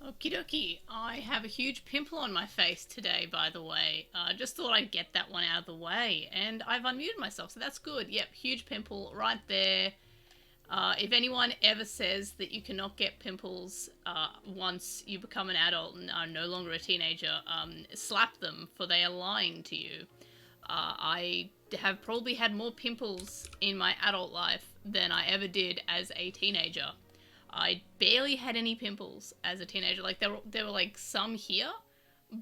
Okie dokie. I have a huge pimple on my face today, by the way. Just thought I'd get that one out of the way. And I've unmuted myself, so that's good. Yep, huge pimple right there. If anyone ever says that you cannot get pimples once you become an adult and are no longer a teenager, slap them, for they are lying to you. I have probably had more pimples in my adult life than I ever did as a teenager. I barely had any pimples as a teenager. Like there were like some here,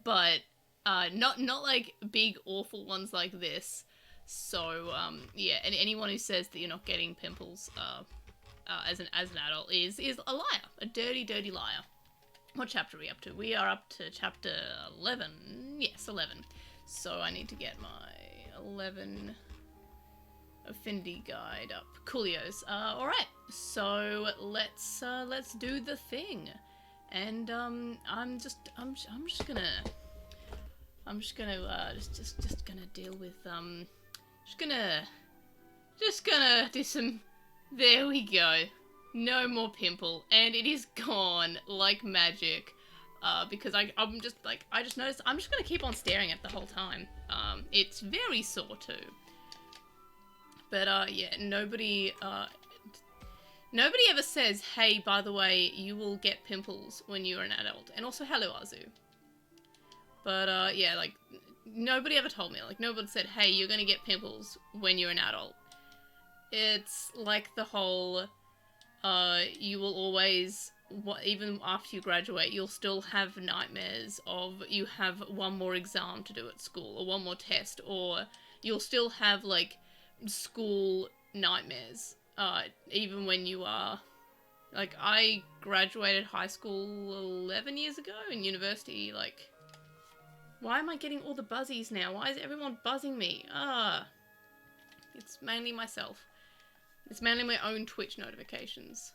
but not like big awful ones like this. So yeah, and anyone who says that you're not getting pimples as an adult is a liar, a dirty liar. What chapter are we up to? We are up to chapter 11. Yes, 11. So I need to get my 11 affinity guide up. Coolios. All right. So let's do the thing. And I'm just gonna deal with just gonna do some. There we go. No more pimple, and it is gone like magic. Because I just noticed I'm just gonna keep on staring at it the whole time. It's very sore too. But yeah, nobody ever says, hey, by the way, you will get pimples when you're an adult. And also, hello, Azu. But yeah, like, nobody ever told me. Like, nobody said, hey, you're gonna get pimples when you're an adult. It's like the whole, you will always, even after you graduate, you'll still have nightmares of you have one more exam to do at school, or one more test, or you'll still have, like, school nightmares, even when you are, like, I graduated high school 11 years ago, and university, like, why am I getting all the buzzies now? Why is everyone buzzing me? It's mainly myself. It's mainly my own Twitch notifications.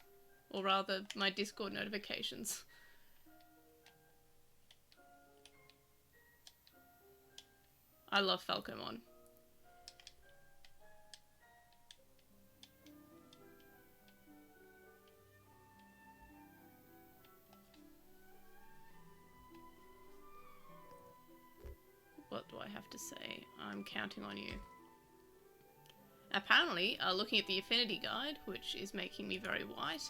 Or rather, my Discord notifications. I love Falcomon. What do I have to say? I'm counting on you. Apparently, looking at the affinity guide, which is making me very white,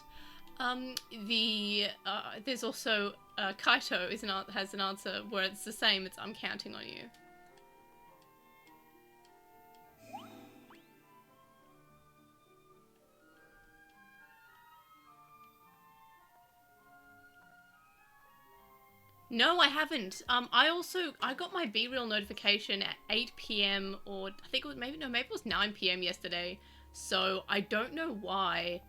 there's also Kaito has an answer where it's the same. It's I'm counting on you. No, I haven't. I got my BeReal notification at 8 PM or I think it was maybe it was 9 PM yesterday. So I don't know why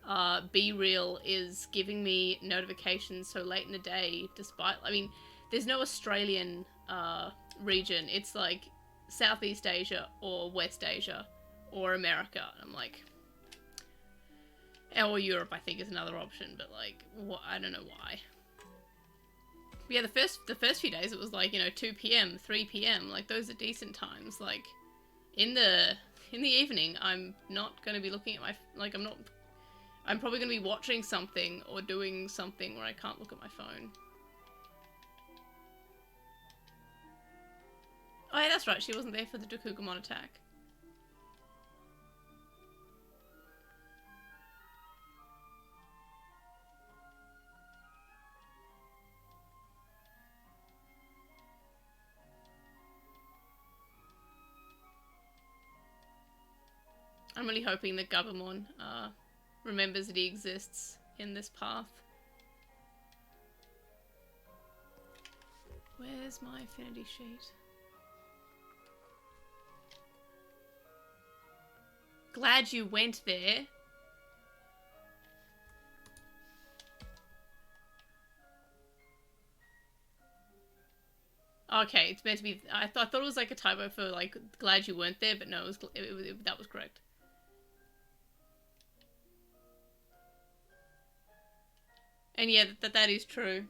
BeReal is giving me notifications so late in the day, despite, I mean, there's no Australian region. It's like Southeast Asia or West Asia or America. I'm like, or Europe, I think is another option, but like, what? I don't know why. Yeah, the first few days it was like, you know, 2 PM, 3 PM, like those are decent times. Like in the evening, I'm not going to be looking at my, like I'm probably going to be watching something or doing something where I can't look at my phone. Oh yeah, that's right, she wasn't there for the Dokugumon attack. I'm really hoping that Gabumon remembers that he exists in this path. Where's my affinity sheet? Glad you went there. Okay, it's meant to be. I thought it was like a typo for like glad you weren't there, but no, that was correct. And yeah, that is true.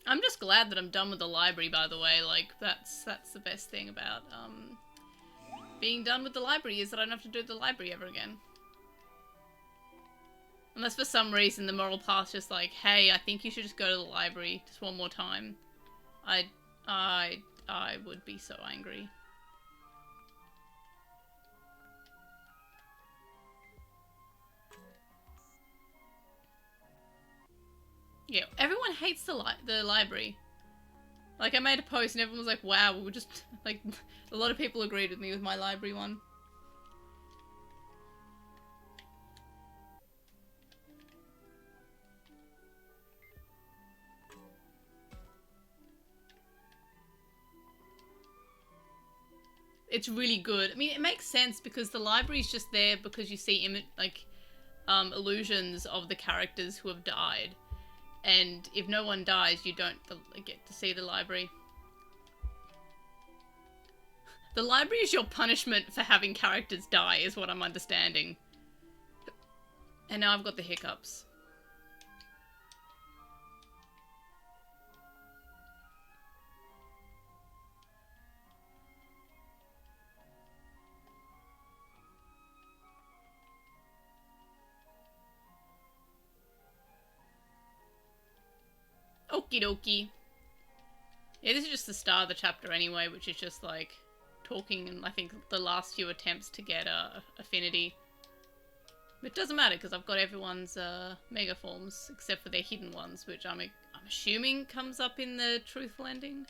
I'm just glad that I'm done with the library, by the way. Like, that's the best thing about, being done with the library, is that I don't have to do the library ever again. Unless for some reason the moral path's just like, hey, I think you should just go to the library just one more time. I would be so angry. Yeah, everyone hates the library. Like, I made a post and everyone was like, wow, we were just, like, a lot of people agreed with me with my library one. It's really good. I mean, it makes sense because the library's just there because you see illusions of the characters who have died. And if no one dies, you don't get to see the library. The library is your punishment for having characters die, is what I'm understanding. And now I've got the hiccups. Okie dokie. Yeah, this is just the start of the chapter anyway, which is just like talking and I think the last few attempts to get affinity. But it doesn't matter because I've got everyone's mega forms except for their hidden ones, which I'm assuming comes up in the truthful ending.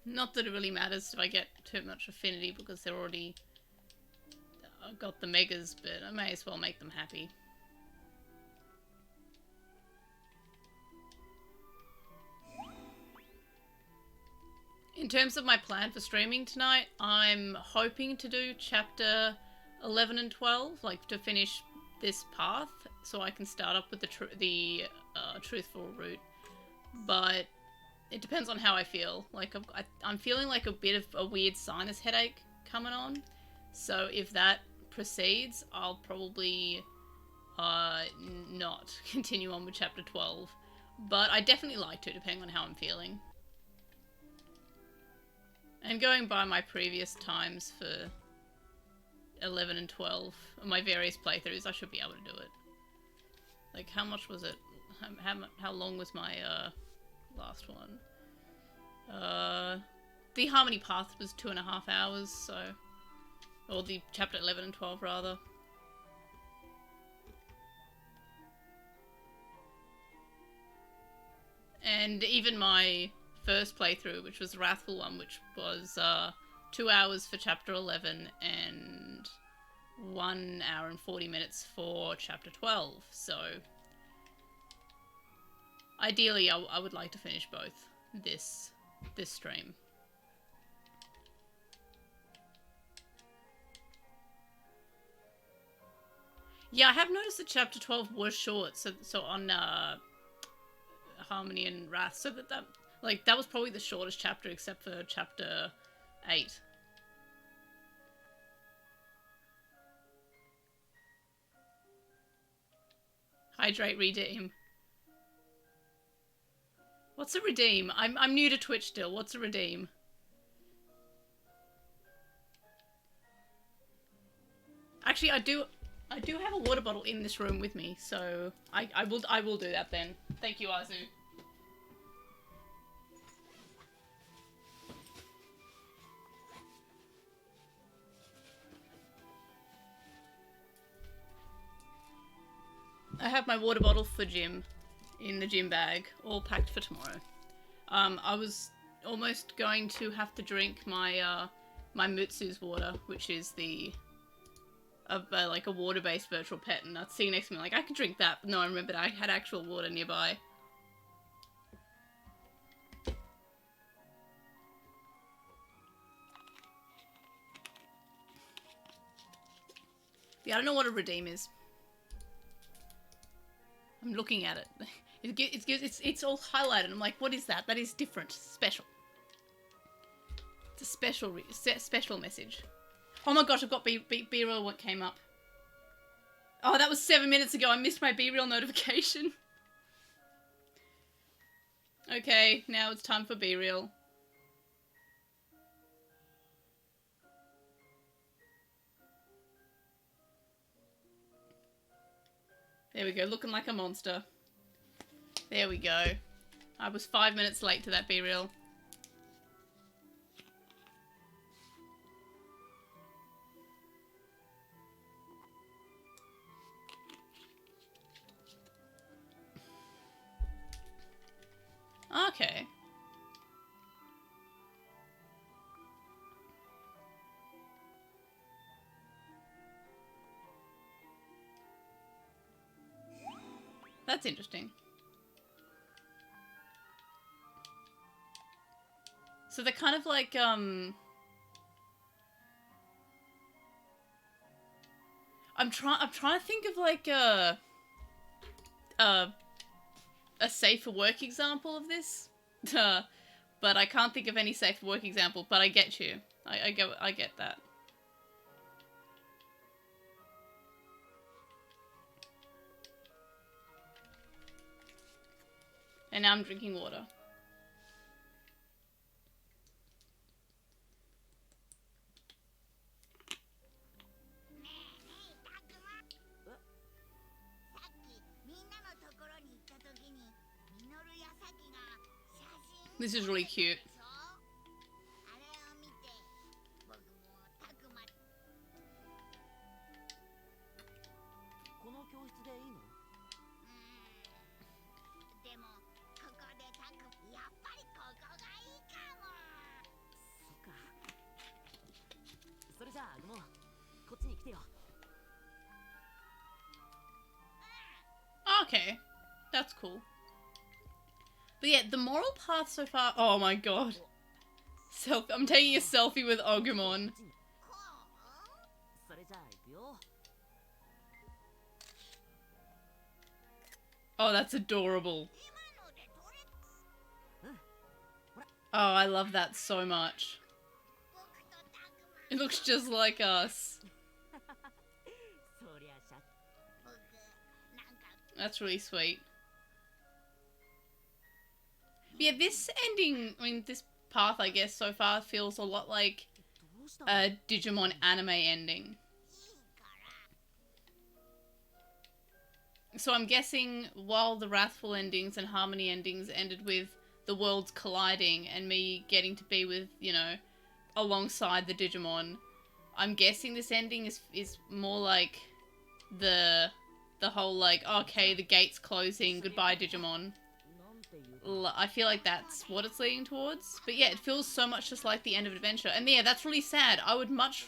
Not that it really matters if I get too much affinity because they're already got the megas, but I may as well make them happy. In terms of my plan for streaming tonight, I'm hoping to do chapter 11 and 12, like to finish this path, so I can start up with the truthful route. But it depends on how I feel. Like, I'm feeling like a bit of a weird sinus headache coming on. So if that proceeds, I'll probably not continue on with chapter 12. But I definitely like to, depending on how I'm feeling. And going by my previous times for 11 and 12, my various playthroughs, I should be able to do it. Like, how much was it? How long was my last one? The Harmony Path was 2.5 hours, so... Or the chapter 11 and 12, rather. And even my first playthrough, which was the Wrathful one, which was 2 hours for chapter 11 and 1 hour and 40 minutes for chapter 12, so... Ideally, I would like to finish both this stream. Yeah, I have noticed that chapter 12 was short, so on Harmony and Wrath, so that was probably the shortest chapter except for chapter 8. Hydrate, redeem. What's a redeem? I'm new to Twitch still. What's a redeem? Actually, I do have a water bottle in this room with me, so I will do that then. Thank you, Azu. I have my water bottle for gym in the gym bag, all packed for tomorrow. I was almost going to have to drink my my Mutsu's water, which is like a water-based virtual pet, and I'd see next to me like, I could drink that, but no, I remembered I had actual water nearby. Yeah, I don't know what a redeem is. I'm looking at it. It's all highlighted. I'm like, what is that? That is different, special. It's a special message. Oh my gosh, I've got B-reel what came up. Oh, that was 7 minutes ago. I missed my B-reel notification. Okay, now it's time for B-reel. There we go, looking like a monster. There we go. I was 5 minutes late to that B-reel. Okay. That's interesting. So they're kind of like, I'm trying to think of like a safe for work example of this. But I can't think of any safe for work example, but I get you. I get that. And now I'm drinking water. This is really cute. Okay, that's cool. But yeah, the moral path so far. Oh my god, I'm taking a selfie with Agumon. Oh, that's adorable. Oh, I love that so much. It looks just like us. That's really sweet. Yeah, this ending, I mean, this path, I guess, so far feels a lot like a Digimon anime ending. So I'm guessing while the Wrathful endings and Harmony endings ended with the worlds colliding and me getting to be with, you know, alongside the Digimon, I'm guessing this ending is more like the whole like, okay, the gate's closing, goodbye Digimon. I feel like that's what it's leading towards. But yeah, it feels so much just like the end of Adventure. And yeah, that's really sad. I would much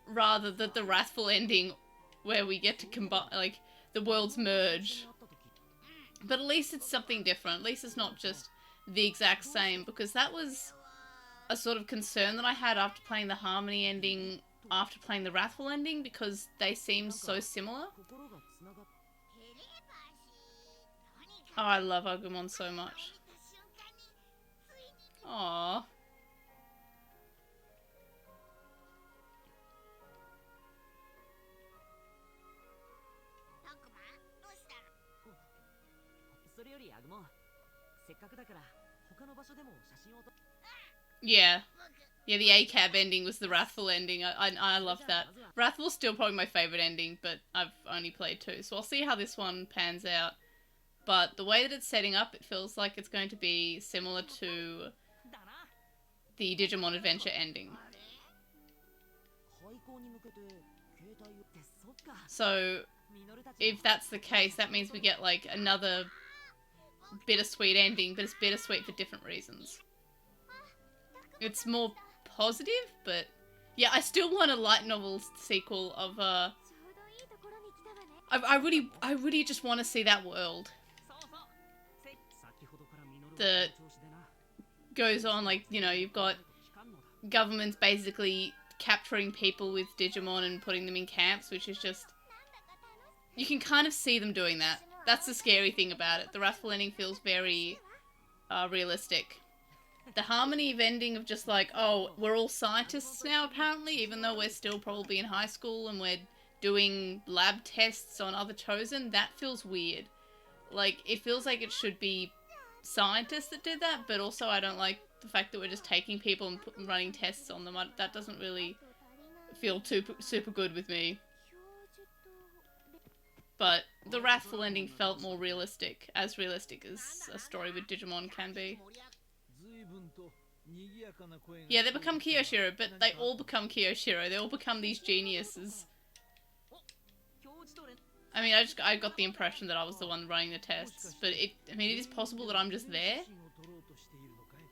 rather that the Wrathful ending where we get to combine, like, the worlds merge. But at least it's something different. At least it's not just the exact same, because that was a sort of concern that I had after playing the Harmony ending, after playing the Wrathful ending, because they seem so similar. Oh, I love Agumon so much. Aww. Yeah. Yeah, the ACAB ending was the Wrathful ending. I love that. Wrathful's still probably my favourite ending, but I've only played 2, so I'll see how this one pans out. But the way that it's setting up, it feels like it's going to be similar to the Digimon Adventure ending. So, if that's the case, that means we get like another bittersweet ending, but it's bittersweet for different reasons. It's more positive, but yeah, I still want a light novel sequel of I really just want to see that world that goes on, like, you know, you've got governments basically capturing people with Digimon and putting them in camps, which is just, you can kind of see them doing that. That's the scary thing about it. The Wrathful ending feels very realistic. The Harmony ending of just like, oh, we're all scientists now apparently, even though we're still probably in high school and we're doing lab tests on other Chosen, that feels weird. Like, it feels like it should be scientists that did that, but also I don't like the fact that we're just taking people and running tests on them. That doesn't really feel super good with me. But the wrathful ending felt more realistic as a story with Digimon can be. Yeah, they become Kiyoshiro, but they all become Kiyoshiro. They all become these geniuses. I mean, I got the impression that I was the one running the tests, but it is possible that I'm just there.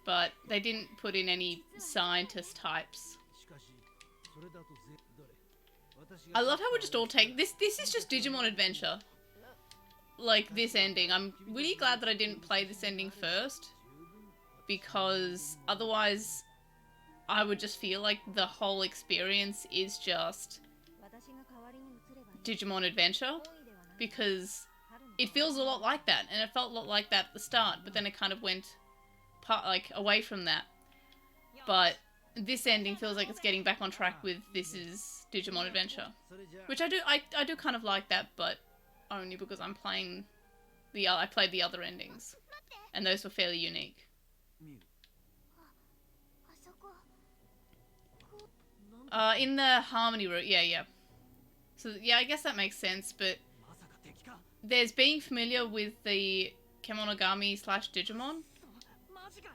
But they didn't put in any scientist types. I love how we're just all taking this is just Digimon Adventure. Like, this ending. I'm really glad that I didn't play this ending first, because otherwise I would just feel like the whole experience is just Digimon Adventure, because it feels a lot like that, and it felt a lot like that at the start, but then it kind of went away from that. But this ending feels like it's getting back on track with this is Digimon Adventure, which I do kind of like that, but only because I'm playing I played the other endings, and those were fairly unique. In the Harmony route, yeah. So yeah, I guess that makes sense, but there's being familiar with the Kemonogami / Digimon,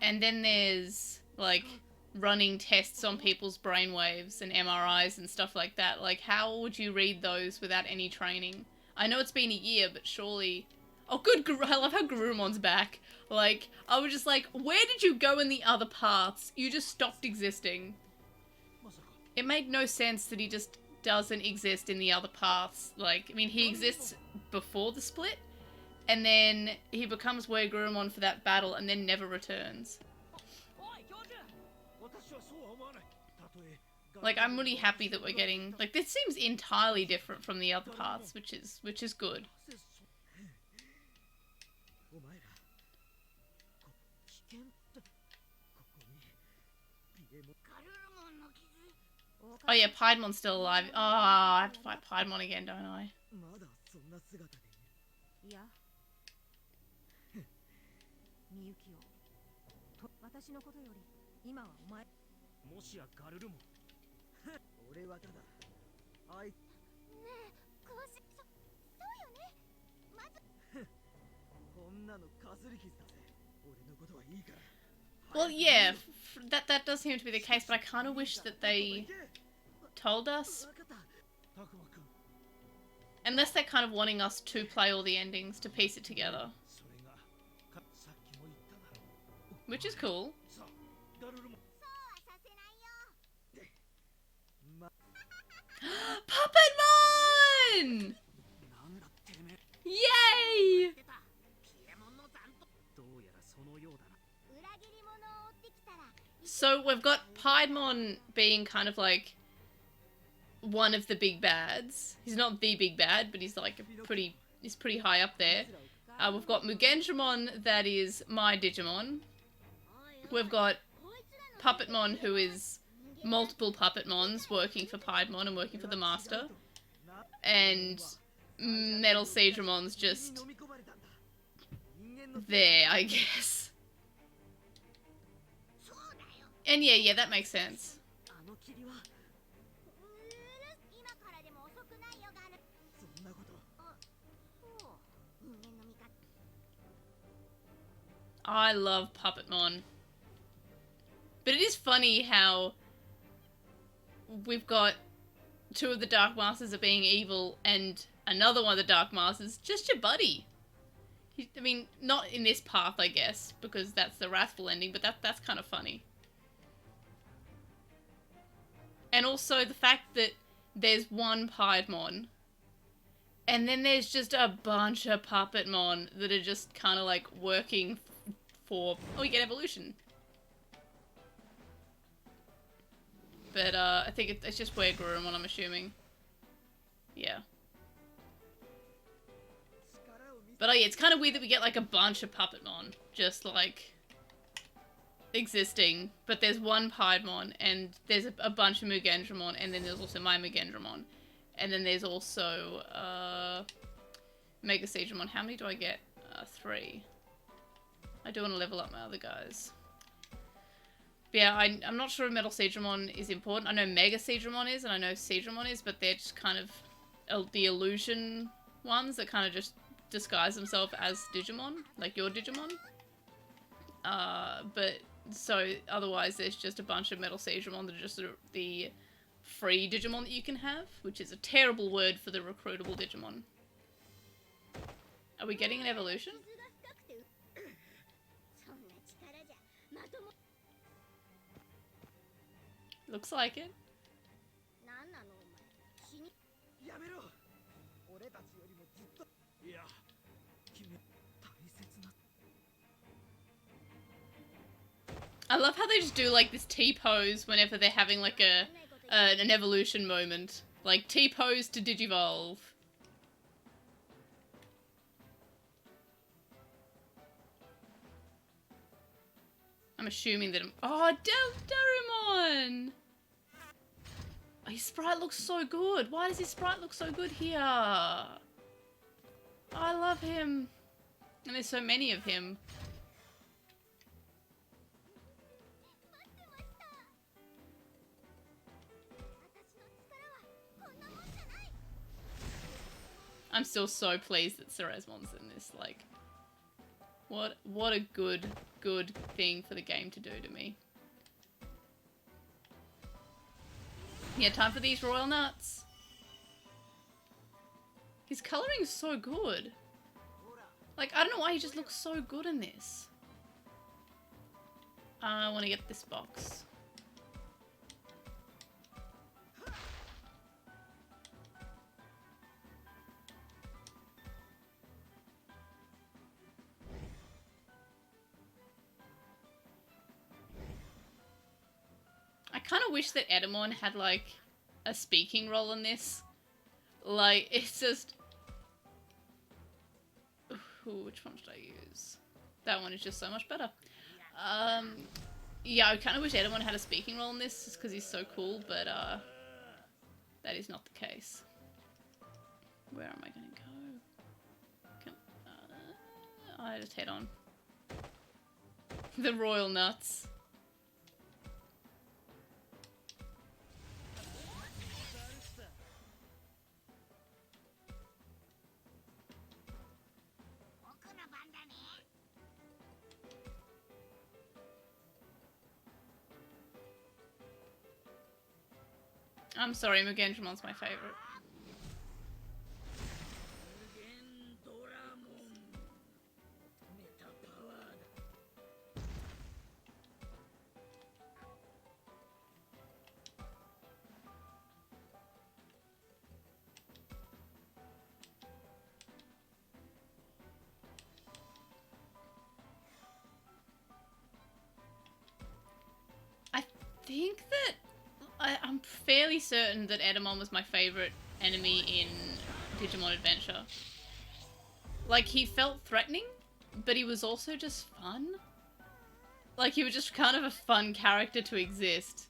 and then there's like running tests on people's brainwaves and MRIs and stuff like that. Like, how would you read those without any training? I know it's been a year, but surely... Oh, good, I love how Garurumon's back. Like, I was just like, where did you go in the other paths? You just stopped existing. It made no sense that he just doesn't exist in the other paths. Like, I mean, he exists before the split, and then he becomes Garurumon for that battle, and then never returns. Like, I'm really happy that we're getting... Like, this seems entirely different from the other paths, which is good. Oh yeah, Piedmon's still alive. Oh, I have to fight Piedmon again, don't I? Well, yeah, that does seem to be the case, but I kind of wish that they told us. Unless they're kind of wanting us to play all the endings to piece it together. Which is cool. Puppetmon! Yay! So we've got Piedmon being kind of like one of the big bads. He's not the big bad, but he's like he's pretty high up there. We've got Mugendramon, that is my Digimon. We've got Puppetmon, who is multiple Puppetmons working for Piedmon and working for the Master. And Metal Seadramon's just there, I guess. And yeah, that makes sense. I love Puppetmon. But it is funny how we've got two of the Dark Masters are being evil and another one of the Dark Masters just your buddy. I mean, not in this path, I guess, because that's the wrathful ending, but that's kind of funny. And also the fact that there's one Piedmon, and then there's just a bunch of Puppetmon that are just kind of like working for... Oh, we get evolution. But I think it's just Garurumon, I'm assuming. Yeah. But oh yeah, it's kind of weird that we get like a bunch of Puppetmon. Just like... existing, but there's one Piedmon, and there's a bunch of Mugendramon, and then there's also my Mugendramon. And then there's also Mega Seedramon. How many do I get? 3. I do want to level up my other guys. But yeah, I'm not sure if Metal Seedramon is important. I know Mega Seedramon is, and I know Seedramon is, but they're just kind of the illusion ones that kind of just disguise themselves as Digimon, like your Digimon. But so otherwise there's just a bunch of Metal Seedramon that are just the free Digimon that you can have, which is a terrible word for the recruitable Digimon. Are we getting an evolution? Looks like it. I love how they just do like this T-pose whenever they're having like an evolution moment. Like T-pose to Digivolve. I'm assuming that oh, Darumon! Oh, his sprite looks so good. Why does his sprite look so good here? Oh, I love him. And there's so many of him. I'm still so pleased that Ceresmon's in this. Like, what a good thing for the game to do to me. Yeah, time for these royal nuts. His coloring is so good. Like, I don't know why he just looks so good in this. I want to get this box. I kind of wish that Edamon had, like, a speaking role in this. Like, it's just... Ooh, which one should I use? That one is just so much better. Yeah, I kind of wish Edamon had a speaking role in this, just because he's so cool, but, that is not the case. Where am I going to go? I just head on. The royal nuts. I'm sorry, Mugendramon's my favorite. I think that I'm fairly certain that Edamon was my favourite enemy in Digimon Adventure. Like, he felt threatening, but he was also just fun. Like, he was just kind of a fun character to exist.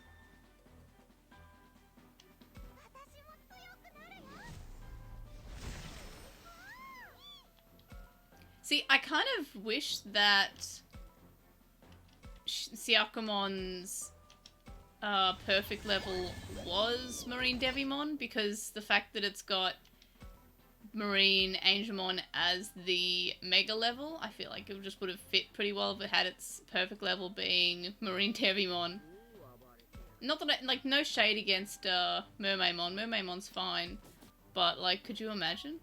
See, I kind of wish that Siakumon's perfect level was Marine Devimon, because the fact that it's got Marine Angemon as the mega level, I feel like it just would have fit pretty well if it had its perfect level being Marine Devimon. Not that like, no shade against Mermaimon. Mermaimon's fine, but like, could you imagine?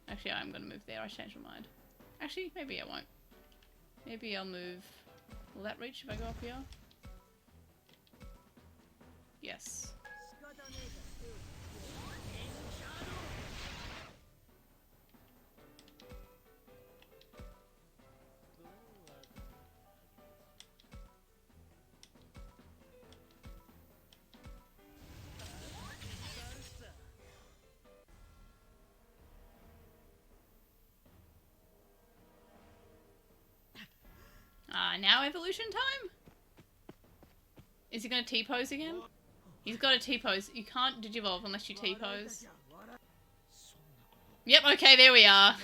Actually, I'm gonna move there. I changed my mind. Actually, maybe I won't. Maybe I'll move. Will that reach if I go up here? Yes. Now evolution time? Is he gonna T-pose again? He's got a T-pose. You can't Digivolve unless you T-pose. Yep, okay, there we are.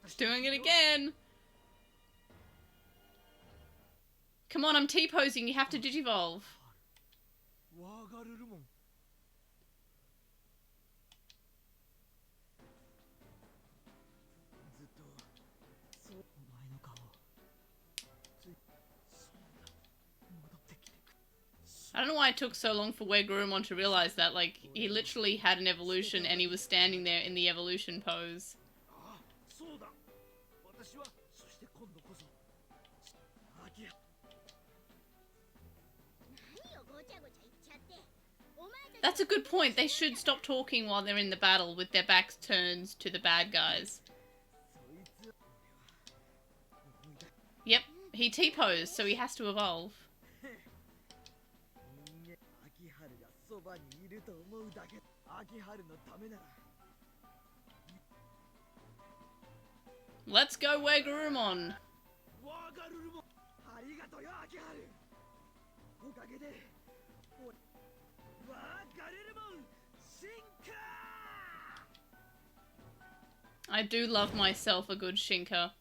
He's doing it again. Come on, I'm T-posing. You have to Digivolve. I don't know why it took so long for Wegurumon to realize that. Like, he literally had an evolution and he was standing there in the evolution pose. That's a good point. They should stop talking while they're in the battle with their backs turned to the bad guys. Yep, he T-posed, so he has to evolve. Let's go, Wegurumon! I do love myself a good Shinka.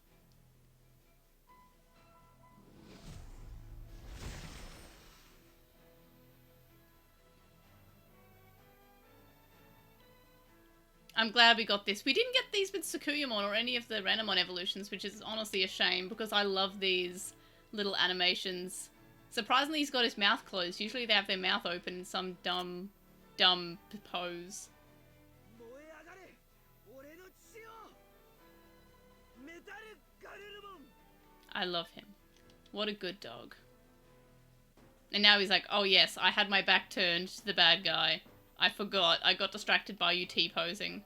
I'm glad we got this. We didn't get these with Sakuyamon or any of the Renamon evolutions, which is honestly a shame because I love these little animations. Surprisingly, he's got his mouth closed. Usually they have their mouth open in some dumb pose. I love him. What a good dog. And now he's like, oh yes, I had my back turned to the bad guy. I forgot. I got distracted by you T-posing.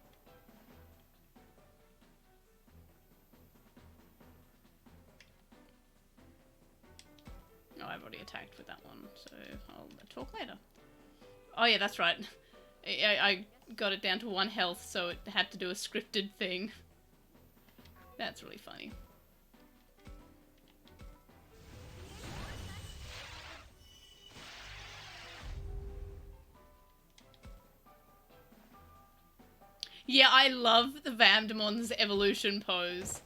Oh, I've already attacked with that one, so I'll talk later. Oh yeah, that's right. I got it down to 1 health, so it had to do a scripted thing. That's really funny. Yeah, I love the Vamdemon's evolution pose.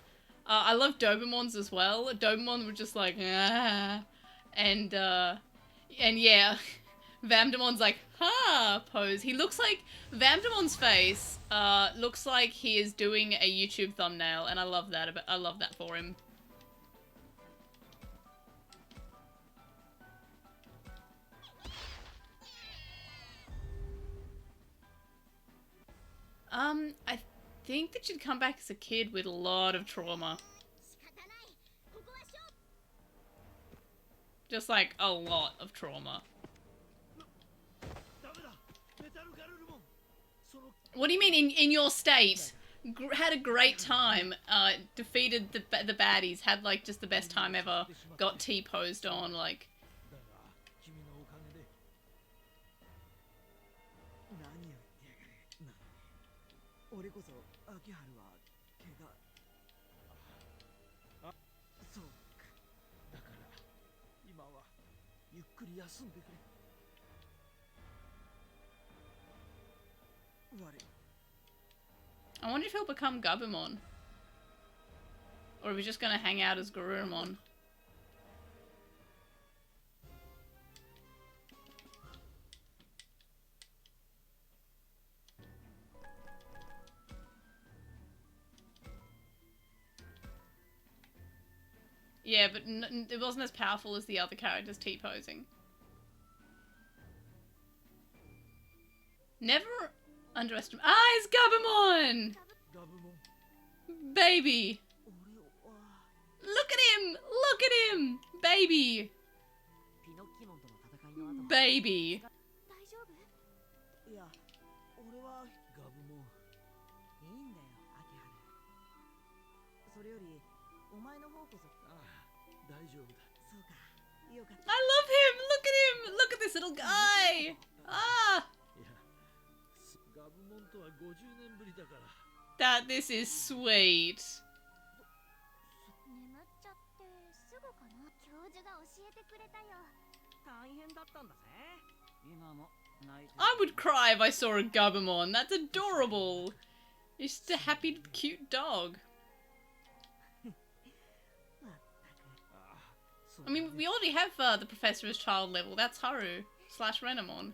I love Dobemon's as well. Dobemon were just like, ah. And yeah, Vamdemon's like, ha, pose. He looks like, Vamdemon's face, looks like he is doing a YouTube thumbnail, and I love that, I love that for him. I think that she'd come back as a kid with a lot of trauma. Just like a lot of trauma. What do you mean in your state? Had a great time, defeated the baddies, had like just the best time ever, got T-posed on, like... I wonder if he'll become Gabumon. Or if he's just gonna hang out as Garurumon. Yeah, but it wasn't as powerful as the other characters T-posing. Never underestimate. Ah, it's Gabumon! Baby! Look at him! Look at him! Baby! Baby! I love him! Look at him! Look at this little guy! Ah! That this is sweet. I would cry if I saw a Gabumon. That's adorable. It's just a happy, cute dog. I mean, we already have the professor as child level. That's Haru / Renamon.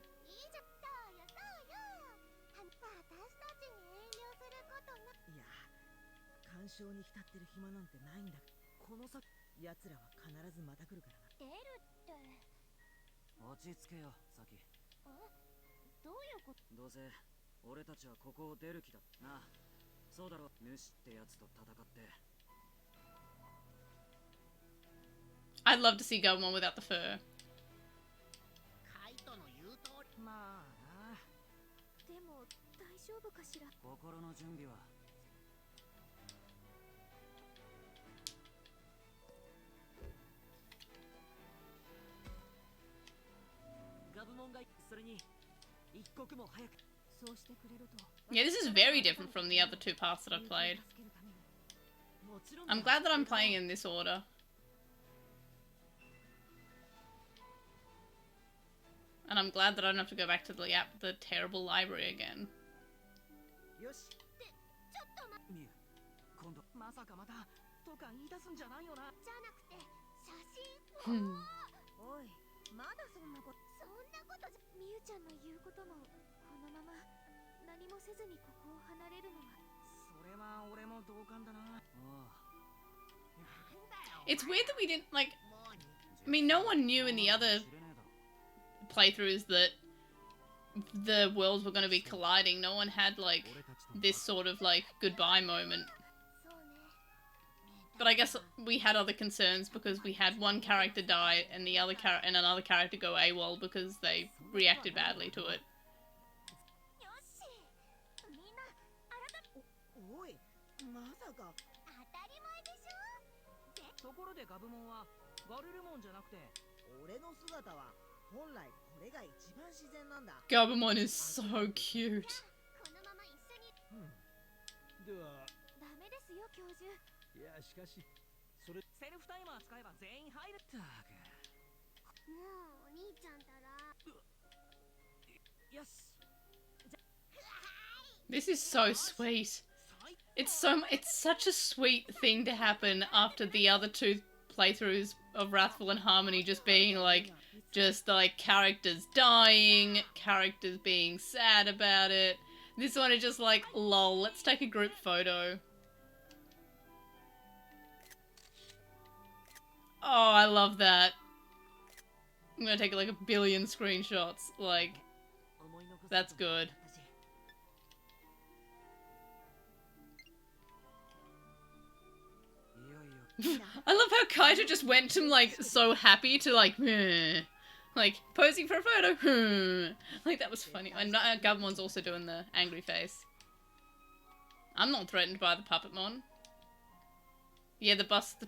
I'd love to see Gabumon without the fur. Yeah, this is very different from the other two parts that I've played. I'm glad that I'm playing in this order. And I'm glad that I don't have to go back to the terrible library again. It's weird that we didn't, like... I mean, no one knew in the other playthroughs that the worlds were going to be colliding. No one had, like, this sort of, like, goodbye moment. But I guess we had other concerns because we had one character die and another character go AWOL because they reacted badly to it. Gabumon is so cute. This is so sweet. It's such a sweet thing to happen after the other two playthroughs of Wrathful and Harmony just being like characters dying, characters being sad about it. This one is just like, lol, let's take a group photo. Oh, I love that. I'm gonna take like 1 billion screenshots. Like, that's good. I love how Kaito just went to like so happy to like posing for a photo. Like, that was funny. And Gabumon's also doing the angry face. I'm not threatened by the Puppetmon. Yeah, the bus, I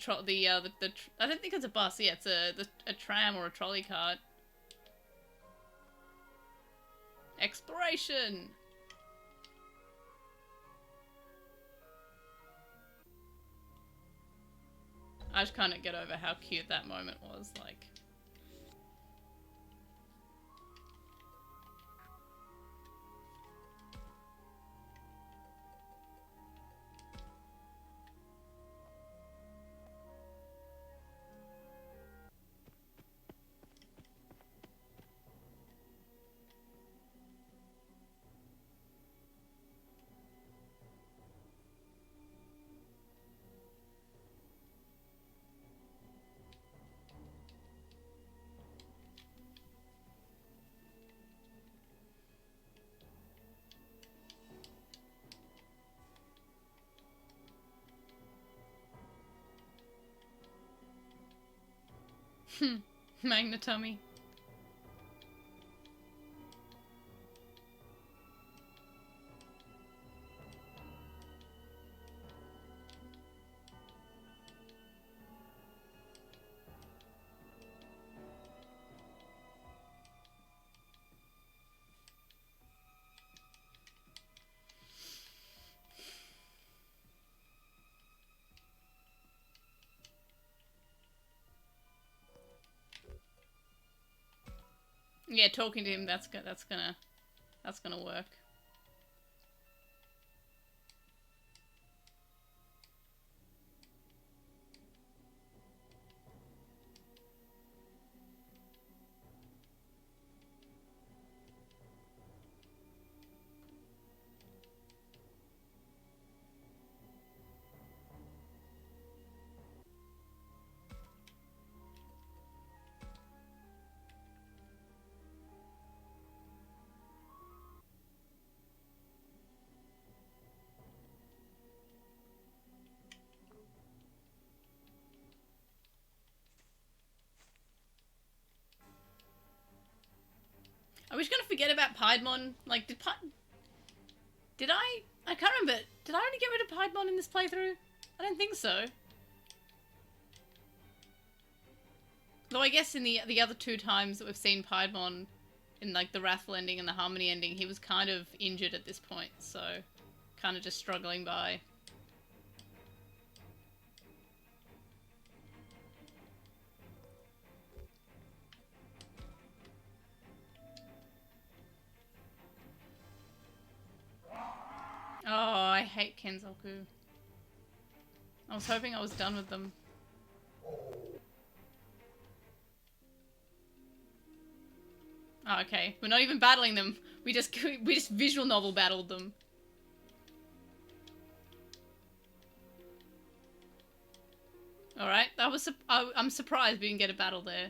don't think it's a bus. Yeah, it's a tram or a trolley cart. Exploration. I just can't get over how cute that moment was, like. Magna tummy. Yeah, talking to him, that's gonna work. Are we just gonna forget about Piedmon? Like, did I can't remember. Did I already get rid of Piedmon in this playthrough? I don't think so. Though I guess in the other two times that we've seen Piedmon, in like the Wrathful ending and the Harmony ending, he was kind of injured at this point, so kind of just struggling by. Oh, I hate Kenzoku. I was hoping I was done with them. Oh, okay. We're not even battling them. We just visual novel battled them. Alright, that was I'm surprised we didn't get a battle there.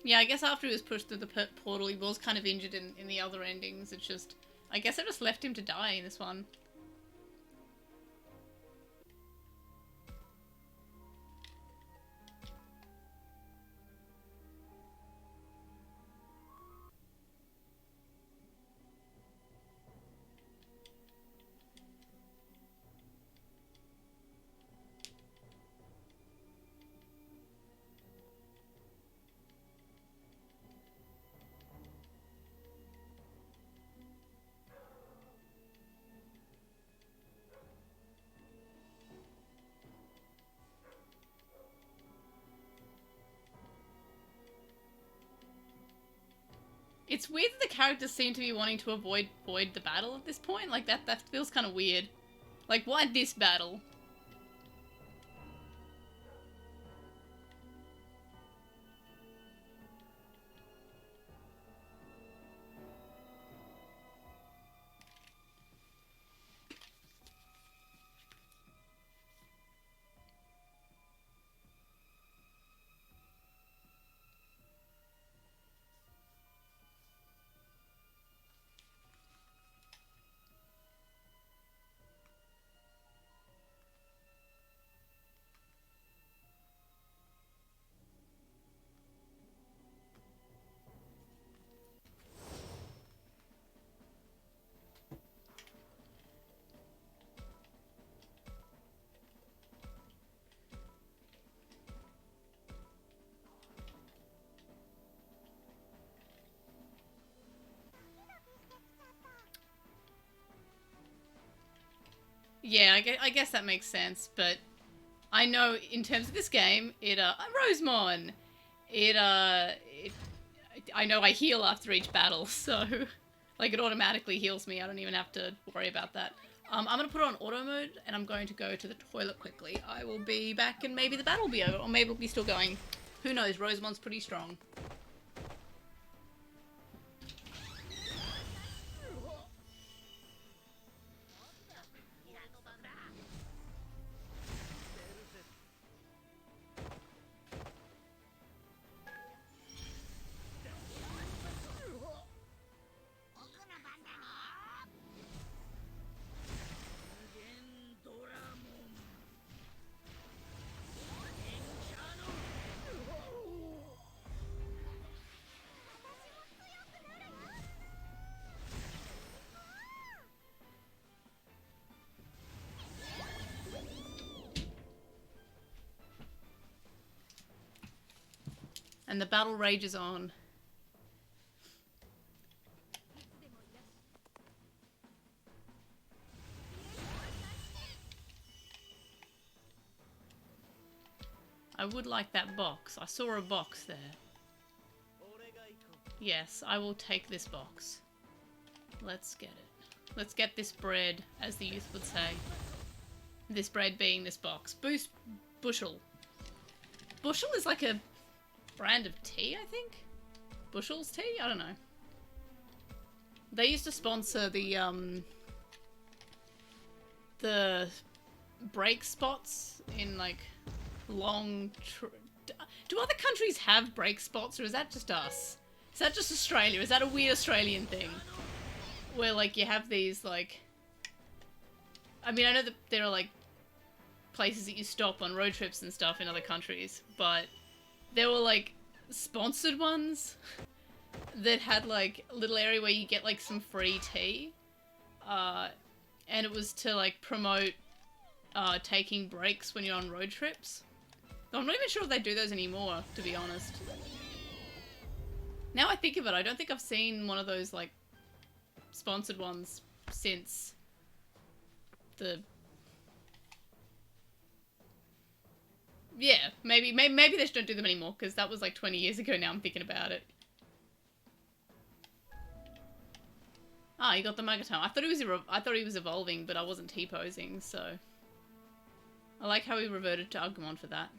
Yeah, I guess after he was pushed through the portal, he was kind of injured in the other endings. It's just, I guess I just left him to die in this one. It's weird that the characters seem to be wanting to avoid the battle at this point. Like, that feels kind of weird. Like, why this battle? Yeah, I guess that makes sense, but I know in terms of this game, Rosemon, I know I heal after each battle, so, like, it automatically heals me. I don't even have to worry about that. I'm gonna put it on auto mode, and I'm going to go to the toilet quickly. I will be back, and maybe the battle will be over, or maybe it'll be still going. Who knows, Rosemon's pretty strong. And the battle rages on. I would like that box. I saw a box there. Yes, I will take this box. Let's get it. Let's get this bread, as the youth would say. This bread being this box. Boost Bushel. Bushel is like a brand of tea, I think? Bushel's tea? I don't know. They used to sponsor the break spots in like long... Do other countries have break spots, or is that just us? Is that just Australia? Is that a weird Australian thing? Where like you have these like... I mean, I know that there are like places that you stop on road trips and stuff in other countries, but there were like sponsored ones that had like a little area where you get like some free tea, and it was to like promote taking breaks when you're on road trips. I'm not even sure if they do those anymore, to be honest. Now I think of it, I don't think I've seen one of those like sponsored ones since the... Yeah, maybe they just don't do them anymore, because that was like 20 years ago now I'm thinking about it. Ah, you got the Magatama. I thought he was evolving, but I wasn't T-posing, so... I like how he reverted to Agumon for that.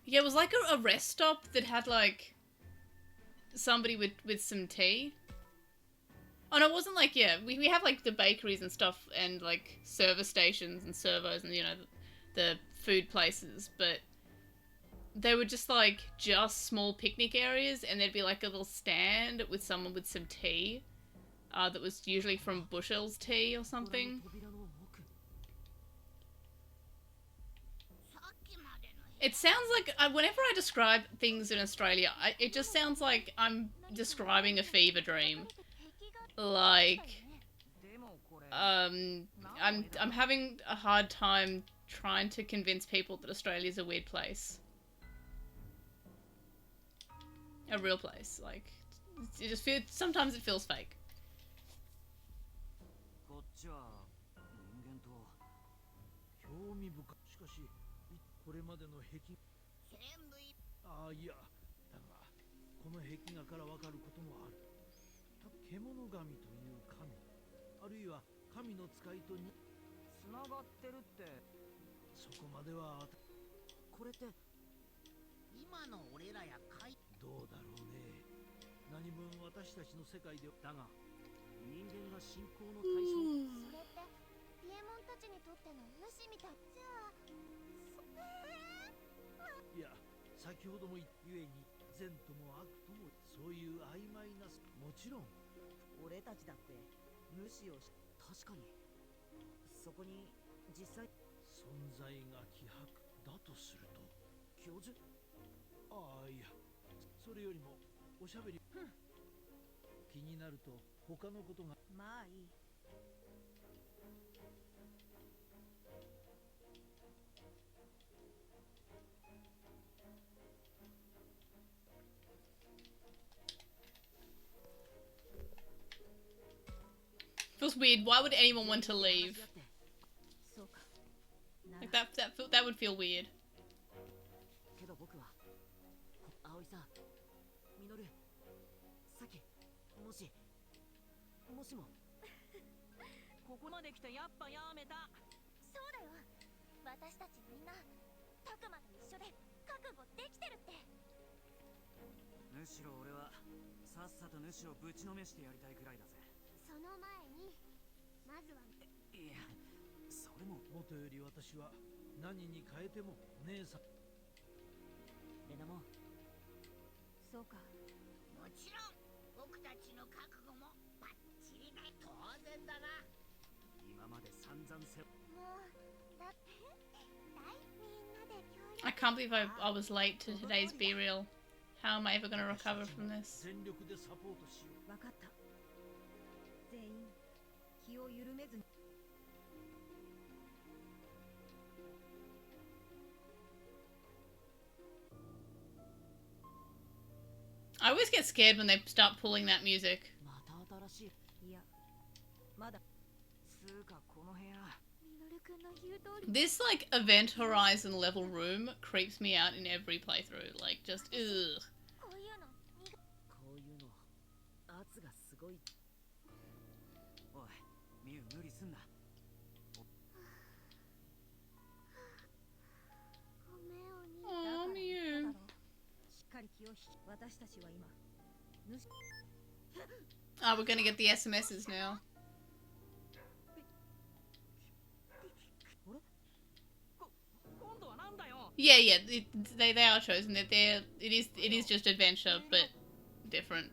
Yeah, it was like a rest stop that had like somebody with some tea. Oh no, it wasn't like, yeah, we have like the bakeries and stuff and like service stations and servos and, you know, the food places, but they were just like just small picnic areas, and there'd be like a little stand with someone with some tea that was usually from Bushel's tea or something. It sounds like, whenever I describe things in Australia, it just sounds like I'm describing a fever dream. Like, I'm having a hard time trying to convince people that Australia's a weird place. A real place. Like, it just feels, sometimes it feels fake. Feels weird. Why would anyone want to leave? Like that would feel weird. I can't believe I was late to today's B-Reel. How am I ever going to recover from this? I always get scared when they start pulling that music. This, like, Event Horizon level room creeps me out in every playthrough. Like, just, ugh. Oh, Mew. Oh, we're gonna get the SMSs now. Yeah, yeah, they are chosen. It is just adventure, but different.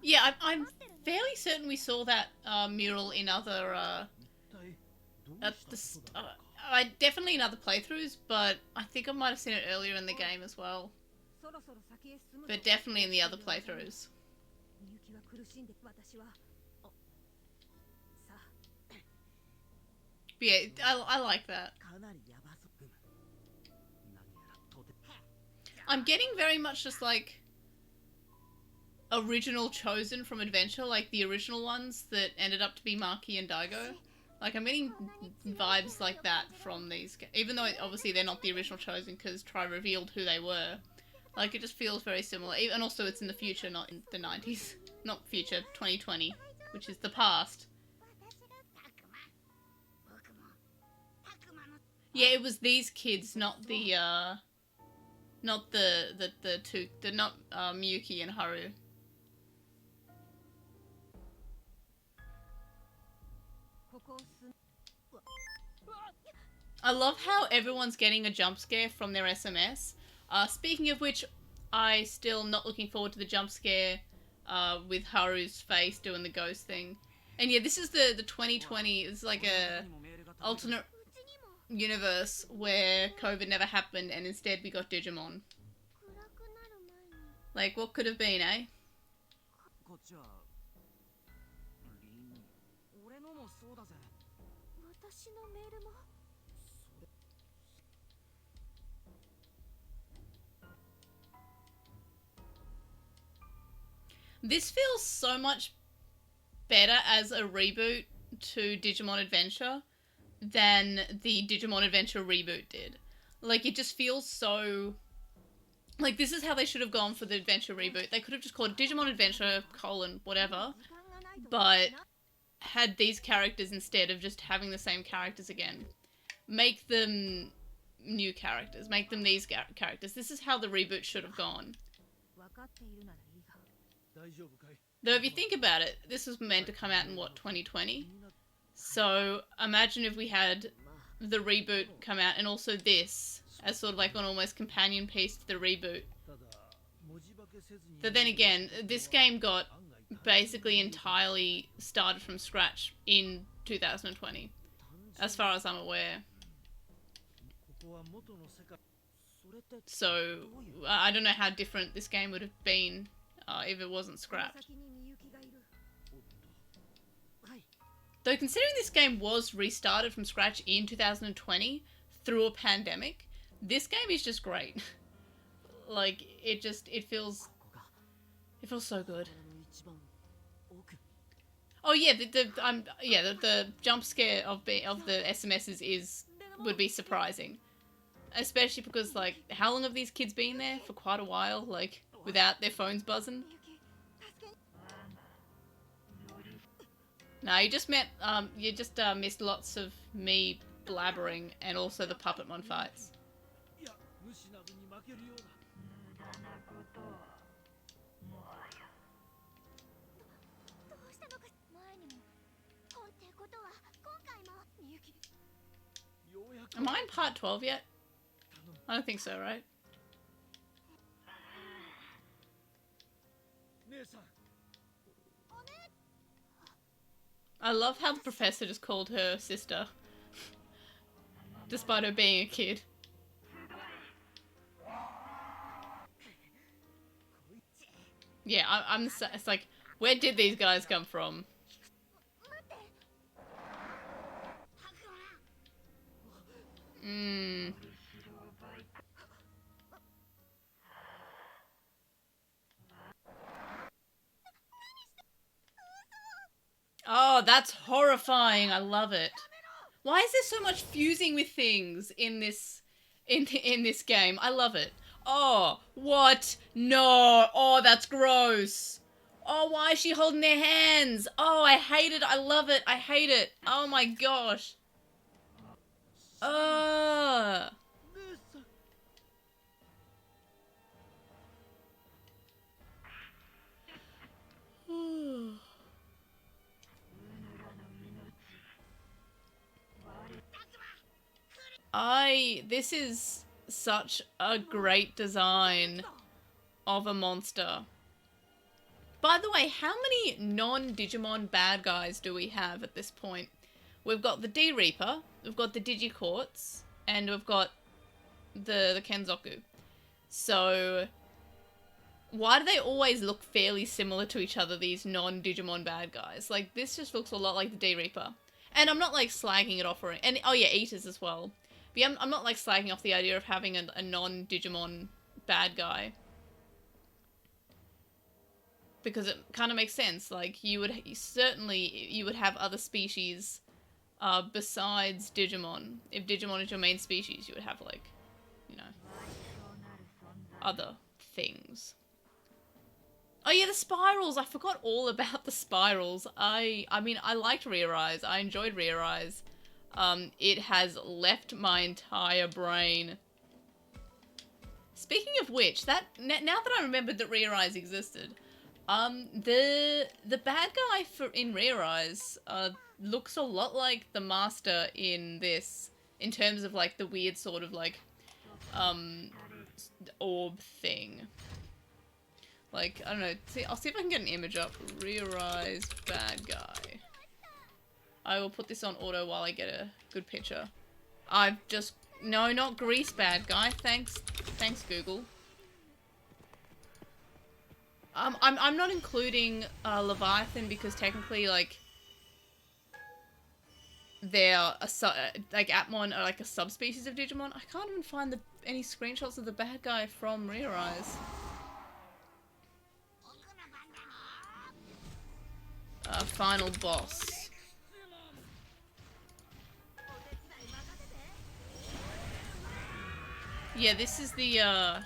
Yeah, I'm fairly certain we saw that mural in other definitely in other playthroughs, but I think I might have seen it earlier in the game as well. But definitely in the other playthroughs. But yeah, I like that. I'm getting very much just like original chosen from Adventure, like the original ones that ended up to be Maki and Daigo. Like, I'm getting vibes like that from these, even though obviously they're not the original chosen because Tri revealed who they were. Like, it just feels very similar. And also it's in the future, not in the 90s. Not future, 2020, which is the past. Yeah, it was these kids, not the, not the two, not Miyuki and Haru. I love how everyone's getting a jump scare from their SMS. Speaking of which, I still not looking forward to the jump scare with Haru's face doing the ghost thing. And yeah, this is the 2020, it's like a alternate universe where COVID never happened and instead we got Digimon. Like, what could have been, eh? This feels so much better as a reboot to Digimon Adventure than the Digimon Adventure reboot did. Like, it just feels so... Like, this is how they should have gone for the Adventure reboot. They could have just called it Digimon Adventure, whatever, but had these characters instead of just having the same characters again. Make them new characters. Make them these characters. This is how the reboot should have gone. Though if you think about it, this was meant to come out in, what, 2020? So imagine if we had the reboot come out and also this as sort of like an almost companion piece to the reboot. But then again, this game got basically entirely started from scratch in 2020, as far as I'm aware. So I don't know how different this game would have been if it wasn't scrapped. Though considering this game was restarted from scratch in 2020 through a pandemic, this game is just great. Like, it feels so good. Oh yeah, the jump scare of the SMSs would be surprising. Especially because, like, how long have these kids been there? For quite a while, like, without their phones buzzing. No, you just missed lots of me blabbering and also the Puppetmon fights. Am I in part 12 yet? I don't think so, right? I love how the professor just called her sister. Despite her being a kid. Yeah, it's like, where did these guys come from? Hmm. Oh, that's horrifying. I love it. Why is there so much fusing with things in this game? I love it. Oh, what? No. Oh, that's gross. Oh, why is she holding their hands? Oh, I hate it. I love it. I hate it. Oh my gosh. Ugh. This is such a great design of a monster. By the way, how many non-Digimon bad guys do we have at this point? We've got the D-Reaper, we've got the Digicorts, and we've got the Kenzoku. So, why do they always look fairly similar to each other, these non-Digimon bad guys? Like, this just looks a lot like the D-Reaper. And I'm not, like, slagging it off or... And, oh yeah, Eaters as well. But yeah, I'm not, like, slagging off the idea of having a non-Digimon bad guy. Because it kind of makes sense. Like, you would have other species besides Digimon. If Digimon is your main species, you would have, like, you know, other things. Oh yeah, the spirals! I forgot all about the spirals. I mean, I liked Rear Eyes. I enjoyed Rear Eyes. It has left my entire brain. Speaking of which, now that I remembered that Rear Eyes existed, the bad guy in Rear Eyes looks a lot like the master in this, in terms of like the weird sort of like orb thing. Like, I don't know. I'll see if I can get an image up. Rear Eyes bad guy. I will put this on auto while I get a good picture. No, not Grease bad guy. Thanks Google. I'm not including Leviathan because technically, like, they're like Atmon are like a subspecies of Digimon. I can't even find any screenshots of the bad guy from Rear Eyes. Final boss. Yeah, this is the I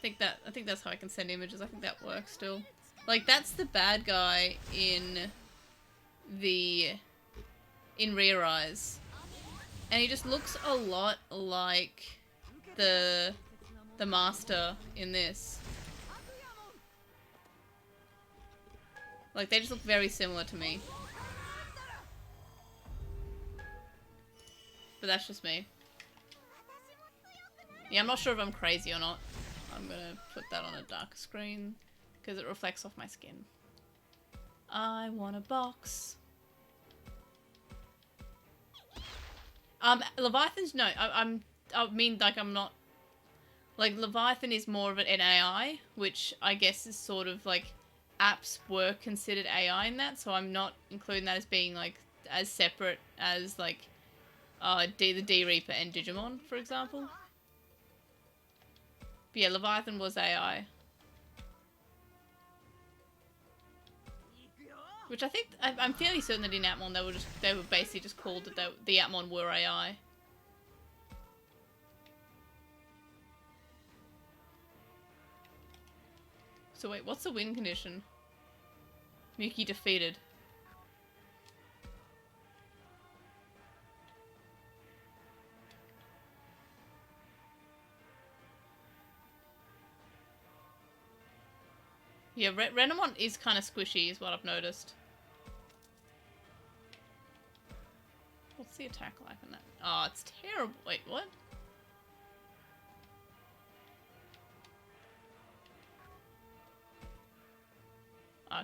think that's how I can send images. I think that works still. Like, that's the bad guy in Rear Eyes. And he just looks a lot like the master in this. Like, they just look very similar to me. But that's just me. Yeah, I'm not sure if I'm crazy or not. I'm gonna put that on a darker screen because it reflects off my skin. I want a box. Leviathan's no. I mean, like, I'm not. Like, Leviathan is more of an AI, which I guess is sort of like apps were considered AI in that, so I'm not including that as being like as separate as like the D-Reaper and Digimon, for example. But yeah, Leviathan was AI. Which I think, I'm fairly certain that in Atmon they were basically just called that the Atmon were AI. So wait, what's the win condition? Miyuki defeated. Yeah, Renamon is kind of squishy, is what I've noticed. What's the attack like on that? Oh, it's terrible. Wait, what?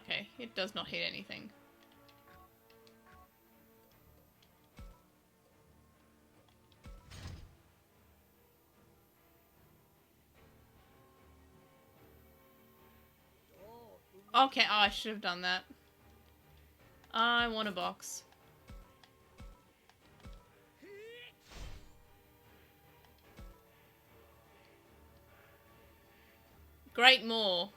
Okay, it does not hit anything. Okay, oh, I should have done that. I want a box. Great more.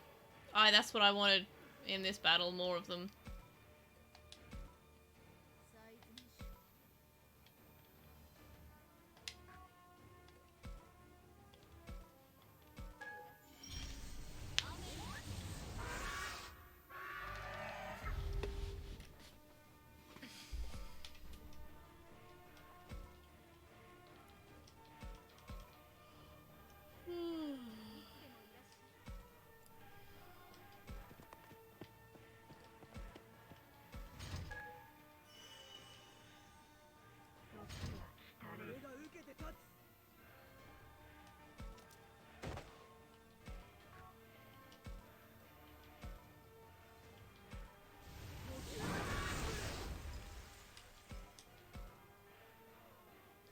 That's what I wanted in this battle, more of them.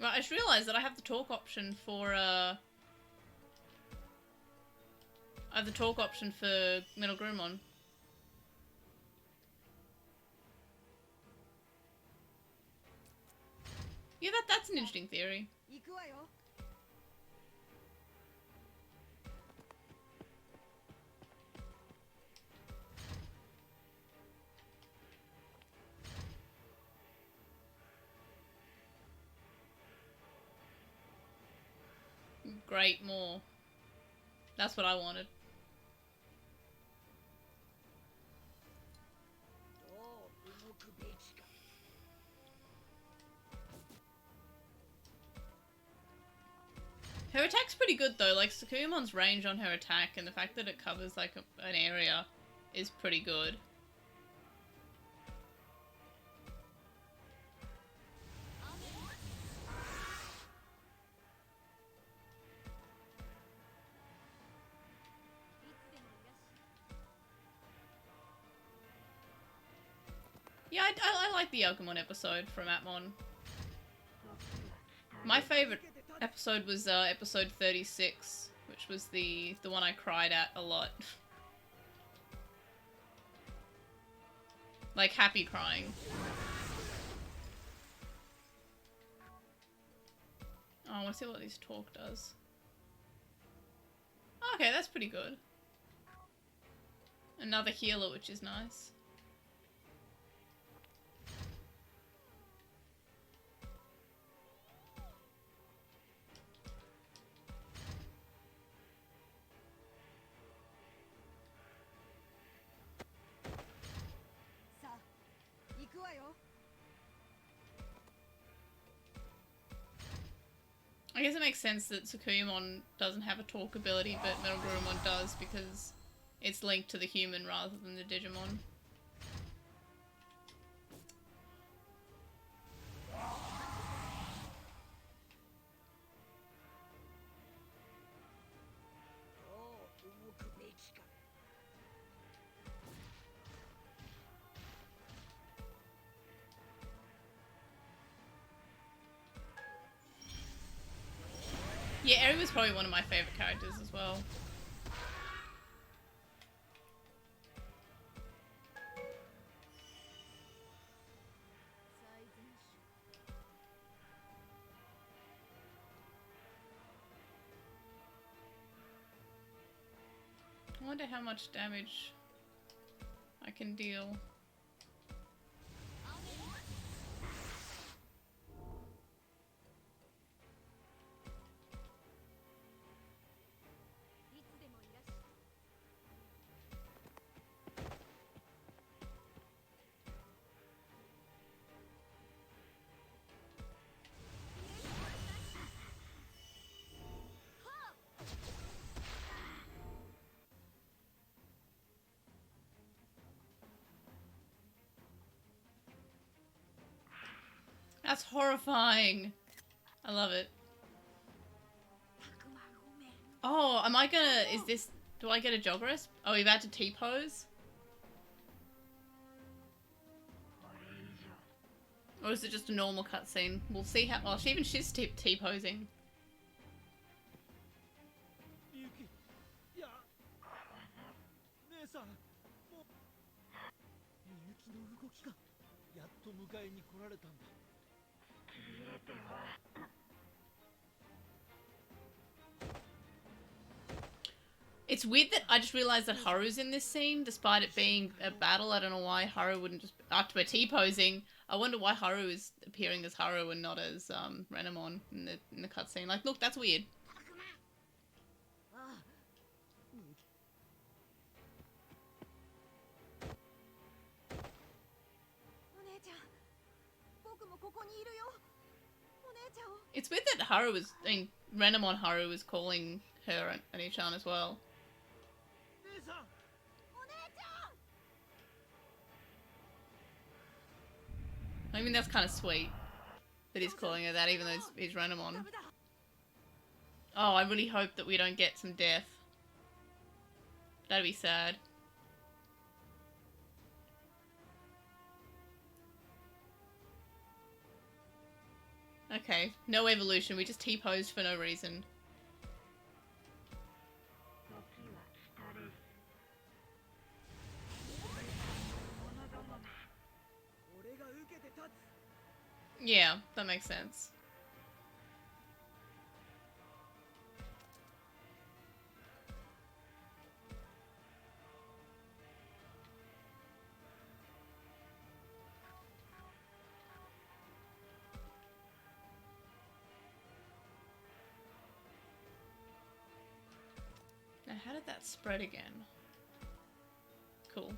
Right, I just realised that I have the talk option for, I have the talk option for Metal Grumon. Yeah, that's an interesting theory. Great, more. That's what I wanted. Her attack's pretty good though, like Tsukuyomon's range on her attack and the fact that it covers like an area is pretty good. Yeah, I like the Agumon episode from Atmon. My favourite episode was episode 36, which was the one I cried at a lot. Like, happy crying. Oh, I want to see what this talk does. Okay, that's pretty good. Another healer, which is nice. I guess it makes sense that Tsukuyamon doesn't have a talk ability, but Metal Grumon does because it's linked to the human rather than the Digimon. Yeah, Eri was probably one of my favourite characters as well. I wonder how much damage I can deal. That's horrifying. I love it. Oh, am I gonna... Is this... Do I get a Joggerist? Oh, we're about to T-pose? Or is it just a normal cutscene? We'll see how... Oh, she's T-posing. It's weird that I just realised that Haru's in this scene, despite it being a battle. I don't know why Haru wouldn't just... After we're T-posing, I wonder why Haru is appearing as Haru and not as Renamon in the cutscene. Like, look, that's weird. It's weird that Haru is... I mean, Renamon Haru is calling her Ani-chan as well. I mean, that's kind of sweet that he's calling her that, even though he's Renamon. Oh, I really hope that we don't get some death. That'd be sad. Okay, no evolution, we just T-posed for no reason. Yeah, that makes sense. Now, how did that spread again? Cool.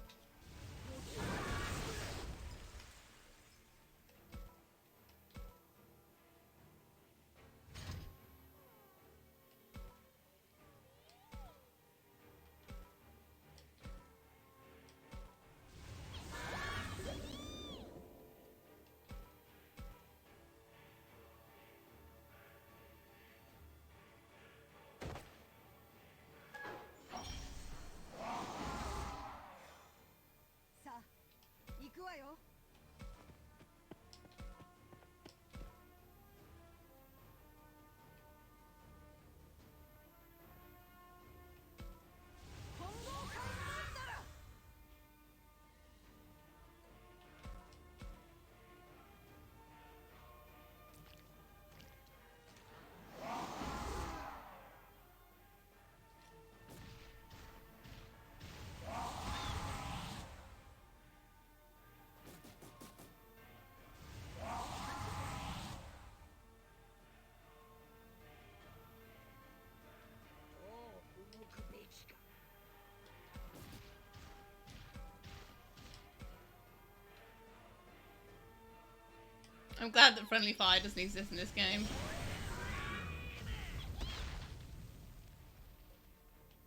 I'm glad that friendly fire doesn't exist in this game.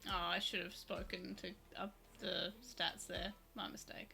Oh, I should have spoken to up the stats there. My mistake.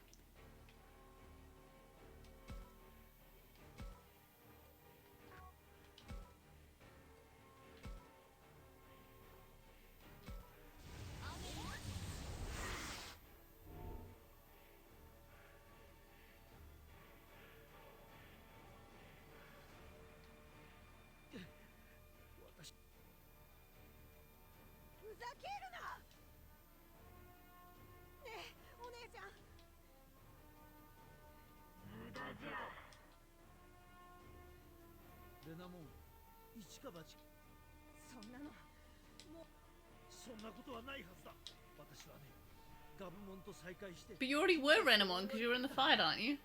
But you already were Renamon because you were in the fight, aren't you?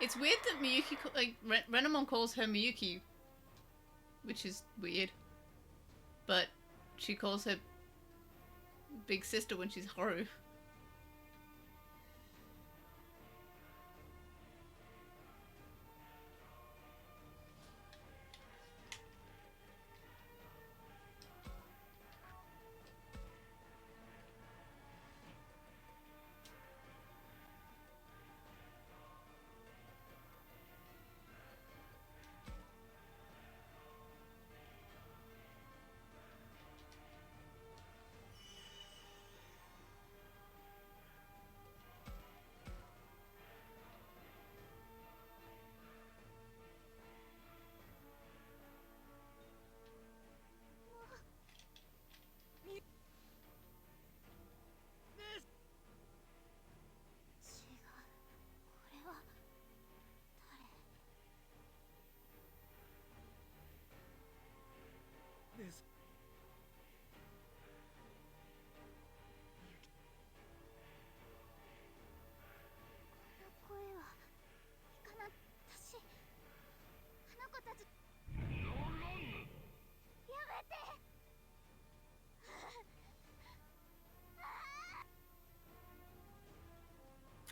It's weird that Miyuki, like, Renamon calls her Miyuki, which is weird. but she calls her big sister when she's Haru.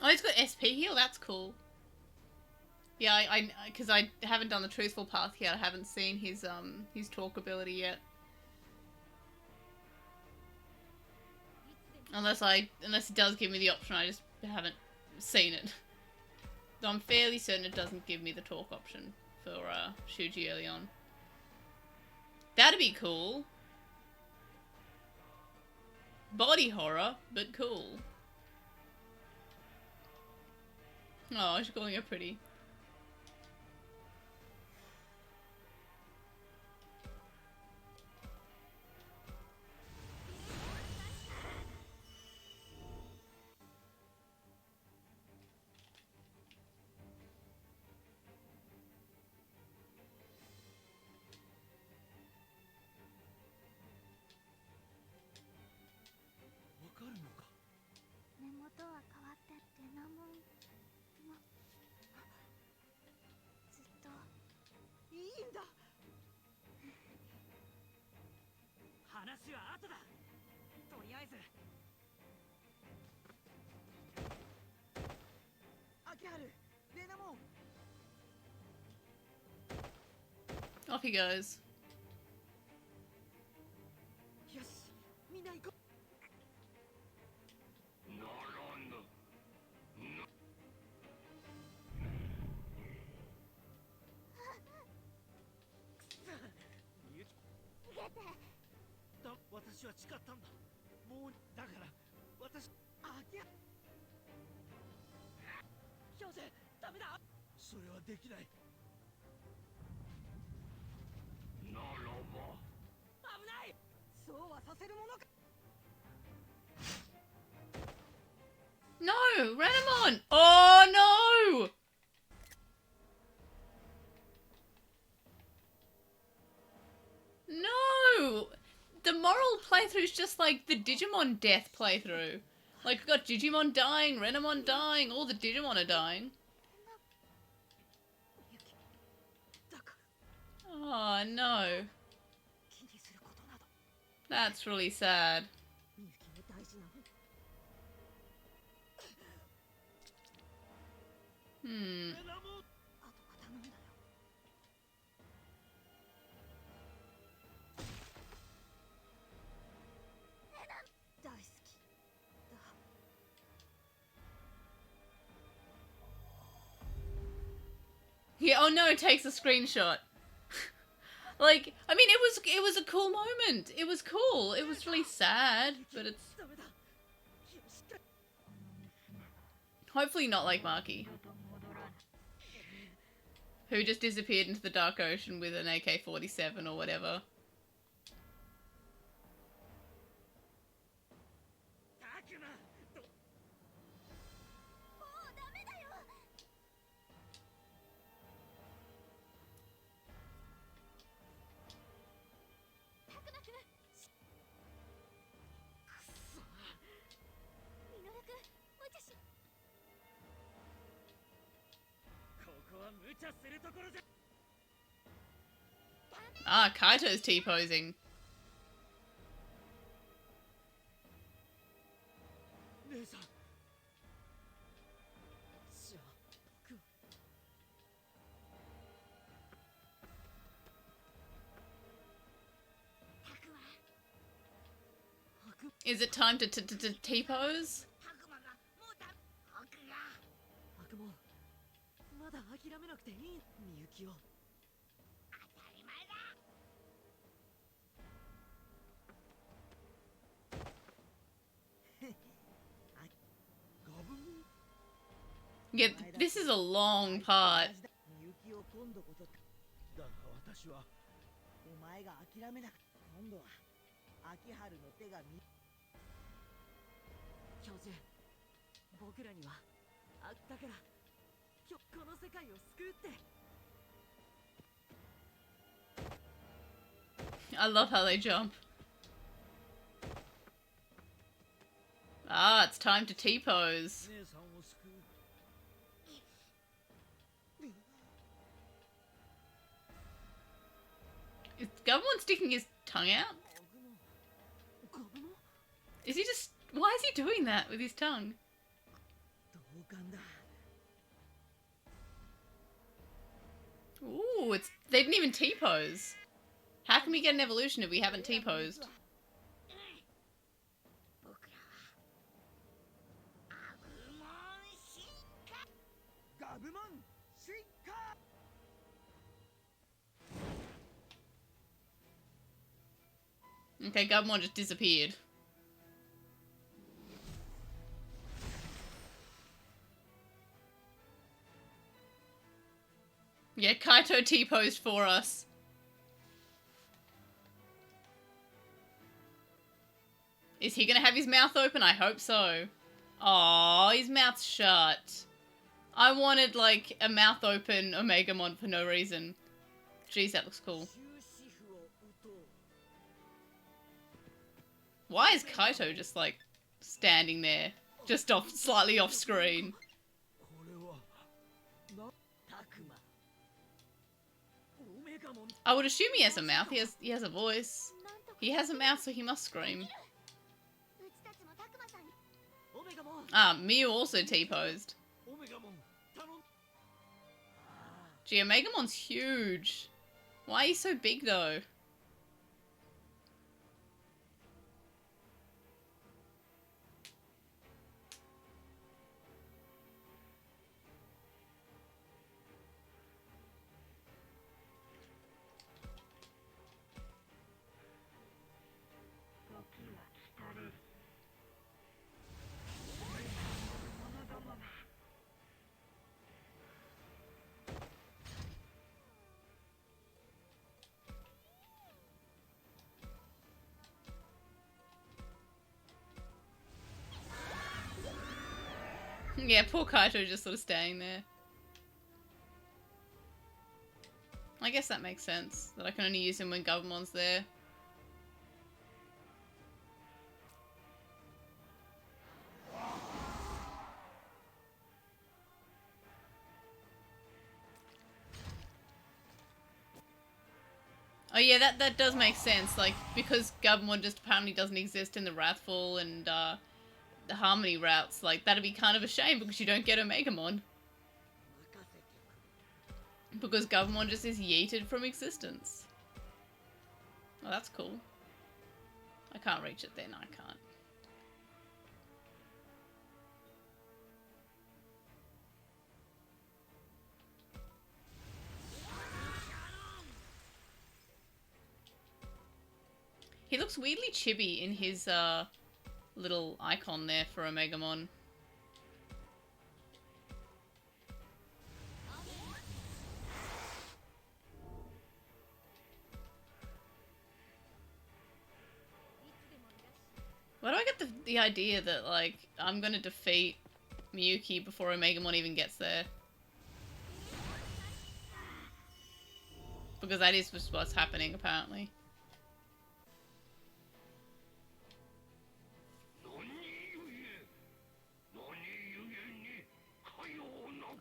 Oh, he's got SP heal? That's cool. Yeah, because I haven't done the truthful path yet. I haven't seen his talk ability yet. Unless it does give me the option, I just haven't seen it. Though I'm fairly certain it doesn't give me the talk option for Shuji early on. That'd be cool. Body horror, but cool. Oh, she's calling her pretty. Off he goes. No! Renamon! Oh no! No! The moral playthrough is just like the Digimon death playthrough. Like, we've got Digimon dying, Renamon dying, all the Digimon are dying. Oh no. That's really sad. Hmm. Yeah, oh no, it takes a screenshot. Like, I mean, it was a cool moment. It was cool. It was really sad, but it's hopefully not like Maki, who just disappeared into the dark ocean with an AK-47 or whatever. Ah, Kaito's T-posing. Is it time to T-pose? Yeah, this is a long part. I love how they jump. Ah, it's time to T-pose. Is Gabumon sticking his tongue out? Is he just... Why is he doing that with his tongue? Ooh, it's... They didn't even T-pose. How can we get an evolution if we haven't T-posed? Okay, Gabumon just disappeared. Yeah, Kaito T-posed for us. Is he gonna have his mouth open? I hope so. Aww, his mouth's shut. I wanted, like, a mouth open Omegamon for no reason. Jeez, that looks cool. Why is Kaito just, like, standing there? Just off, slightly off screen. I would assume he has a mouth. He has a voice. He has a mouth, so he must scream. Ah, Mew also T-posed. Gee, Omegamon's huge. Why are you so big, though? Yeah, poor Kaito just sort of staying there. I guess that makes sense, that I can only use him when Gabumon's there. Oh yeah, that does make sense, like, because Gabumon just apparently doesn't exist in the Wrathful and, the Harmony routes, like, that'd be kind of a shame because you don't get Omegamon. Because Gabumon just is yeeted from existence. Oh, that's cool. I can't reach it then, I can't. He looks weirdly chibi in his, little icon there for Omegamon. Why do I get the idea that, like, I'm gonna defeat Miyuki before Omegamon even gets there? Because that is just what's happening, apparently.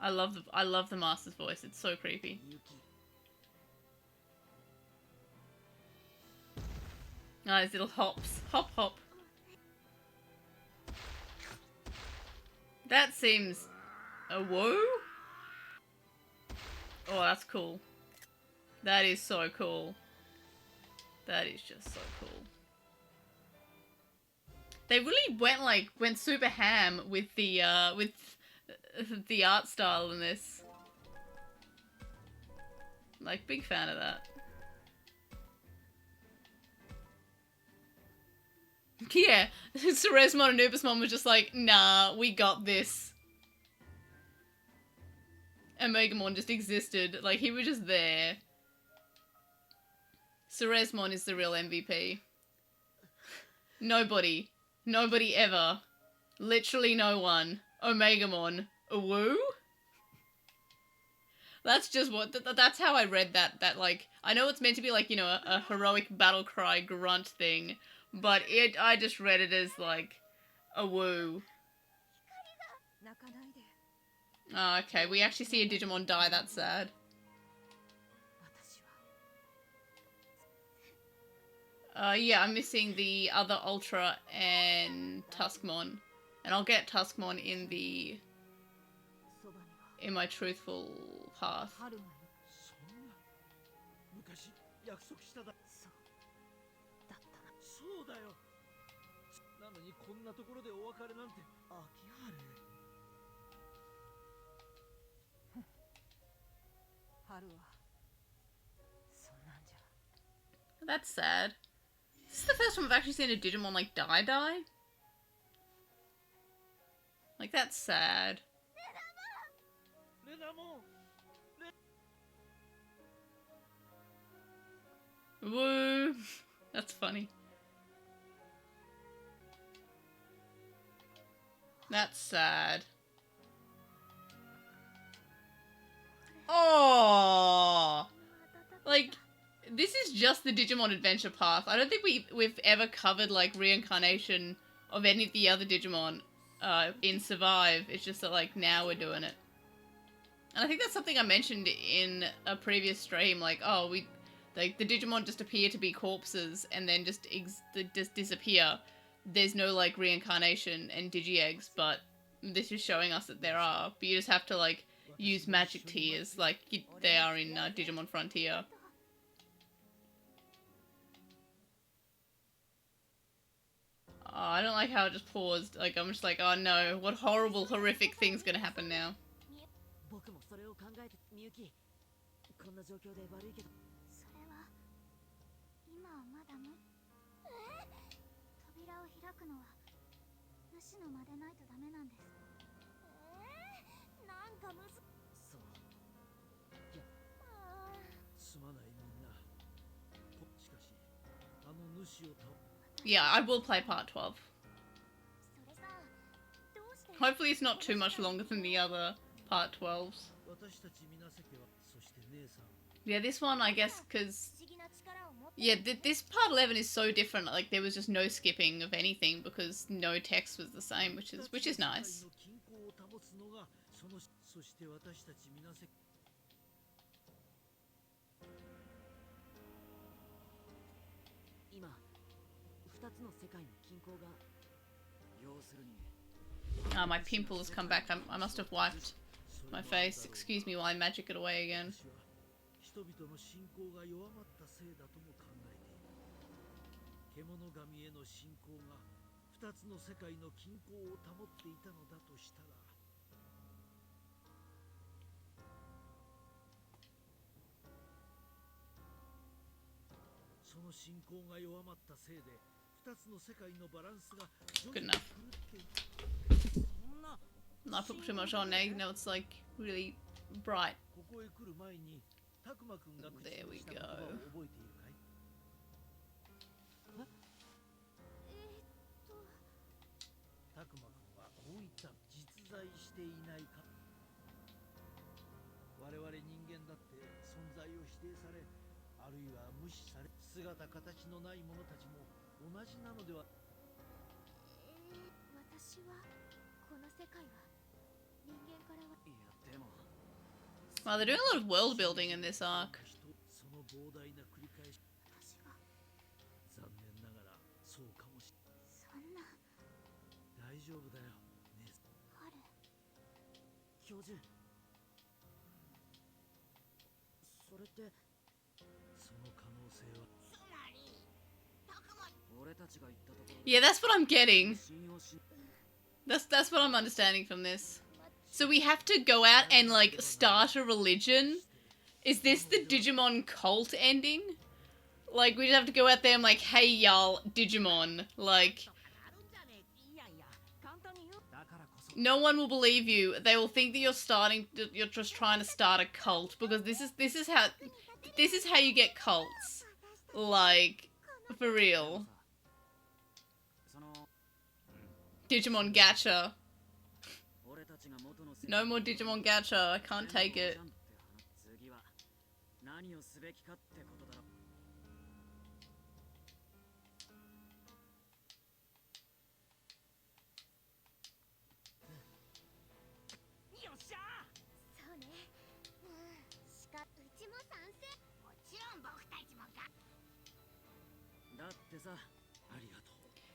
I love the master's voice. It's so creepy. Oh, his little hops. Hop, hop. That seems... a woo? Oh, that's cool. That is so cool. That is just so cool. They really went super ham with the art style in this. Like, big fan of that. Yeah, Ceresmon and Ubusmon was just like, nah, we got this. And Megamon just existed. Like, he was just there. Ceresmon is the real MVP. Nobody ever. Literally no one. Omegamon. Woo? That's just what, that's how I read that, like, I know it's meant to be like, you know, a heroic battle cry grunt thing, but I just read it as, like, a woo. Oh, okay, we actually see a Digimon die, that's sad. Yeah, I'm missing the other Ultra and Tuskmon. And I'll get Tuskmon in my truthful path. That's sad. This is the first time I've actually seen a Digimon, like, die. Like, that's sad. Woo! That's funny. That's sad. Oh, like, this is just the Digimon Adventure path. I don't think we've ever covered, like, reincarnation of any of the other Digimon in Survive. It's just that, like, now we're doing it. And I think that's something I mentioned in a previous stream, like, oh, like, the Digimon just appear to be corpses and then just disappear. There's no, like, reincarnation and Digi-Eggs, but this is showing us that there are. But you just have to, like, use magic tears like they are in Digimon Frontier. Oh, I don't like how it just paused. Like, I'm just like, oh no, what horrible, horrific thing's gonna happen now? Yeah, I will play part 12. Hopefully it's not too much longer than the other part 12s. Yeah, this one, I guess, because... Yeah, this part 11 is so different. Like, there was just no skipping of anything because no text was the same, which is nice. My pimple has come back. I must have wiped my face. Excuse me while I magic it away again. Good enough. Not put too much on now, you know it's like really bright. There we go. Wow, they're doing a lot of world building in this arc. Yeah, that's what I'm getting. That's what I'm understanding from this. So we have to go out and, like, start a religion? Is this the Digimon cult ending? Like, we just have to go out there and, like, hey y'all, Digimon. Like, no one will believe you. They will think that you're just trying to start a cult, because this is how you get cults. Like, for real. Digimon gacha. No more Digimon gacha. I can't take it.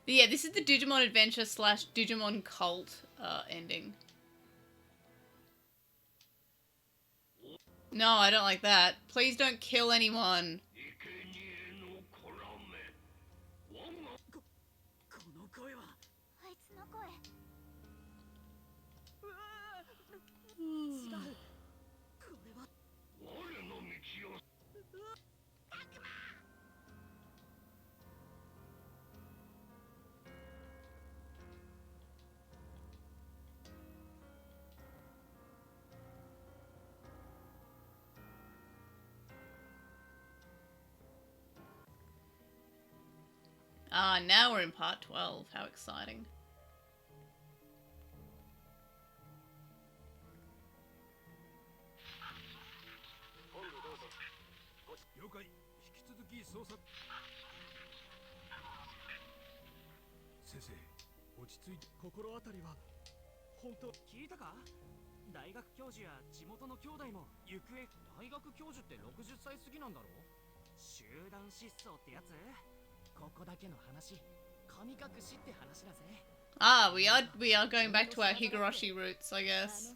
But yeah, this is the Digimon Adventure / Digimon Cult ending. No, I don't like that. Please don't kill anyone. Ah, now we're in part 12. How exciting. Ah, we are going back to our Higurashi roots, I guess.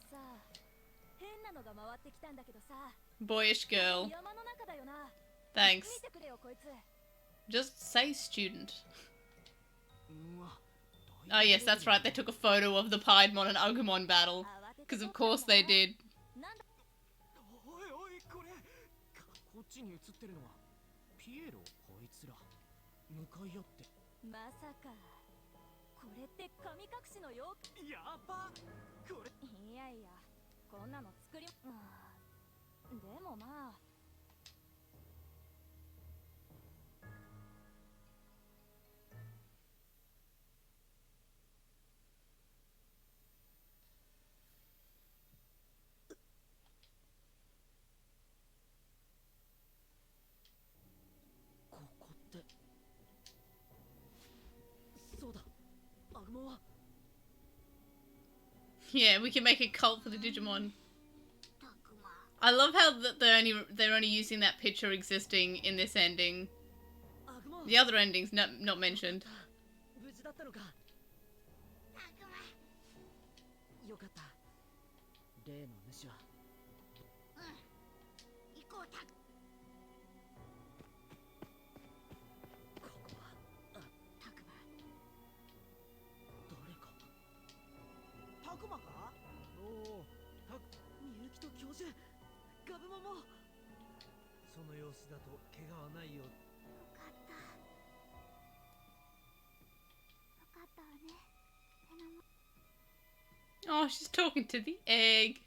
Boyish girl. Thanks. Just say student. Oh yes, that's right, they took a photo of the Piedmon and Agumon battle. Because of course they did. Yeah, we can make a cult for the Digimon. I love how they're only using that picture existing in this ending. The other ending's not mentioned. Oh, she's talking to the egg.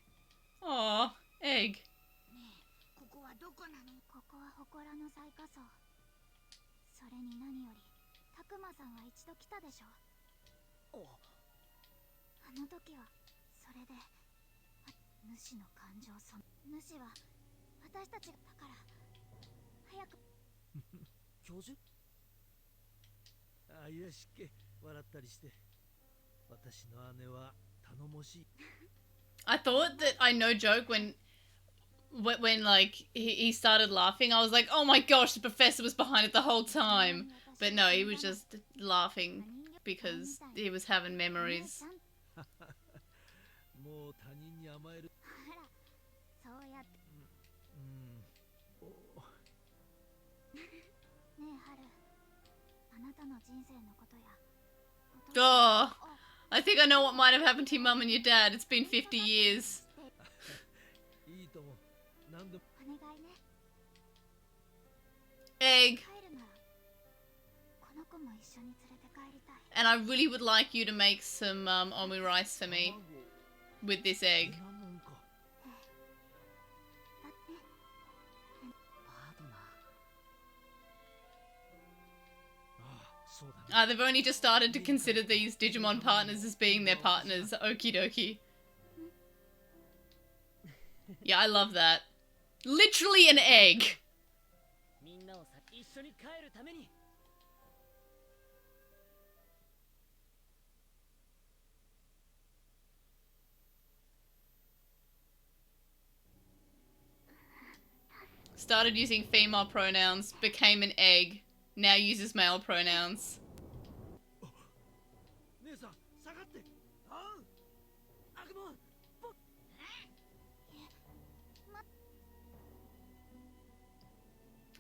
Aw, egg. I thought that no joke when like he started laughing, I was like, oh my gosh, the professor was behind it the whole time. But no, he was just laughing because he was having memories. Oh, I think I know what might have happened to your mum and your dad. It's been 50 years. Egg. And I really would like you to make some omi rice for me with this egg. They've only just started to consider these Digimon partners as being their partners. Okie dokie. Yeah, I love that. Literally an egg. Started using female pronouns, became an egg, now uses male pronouns.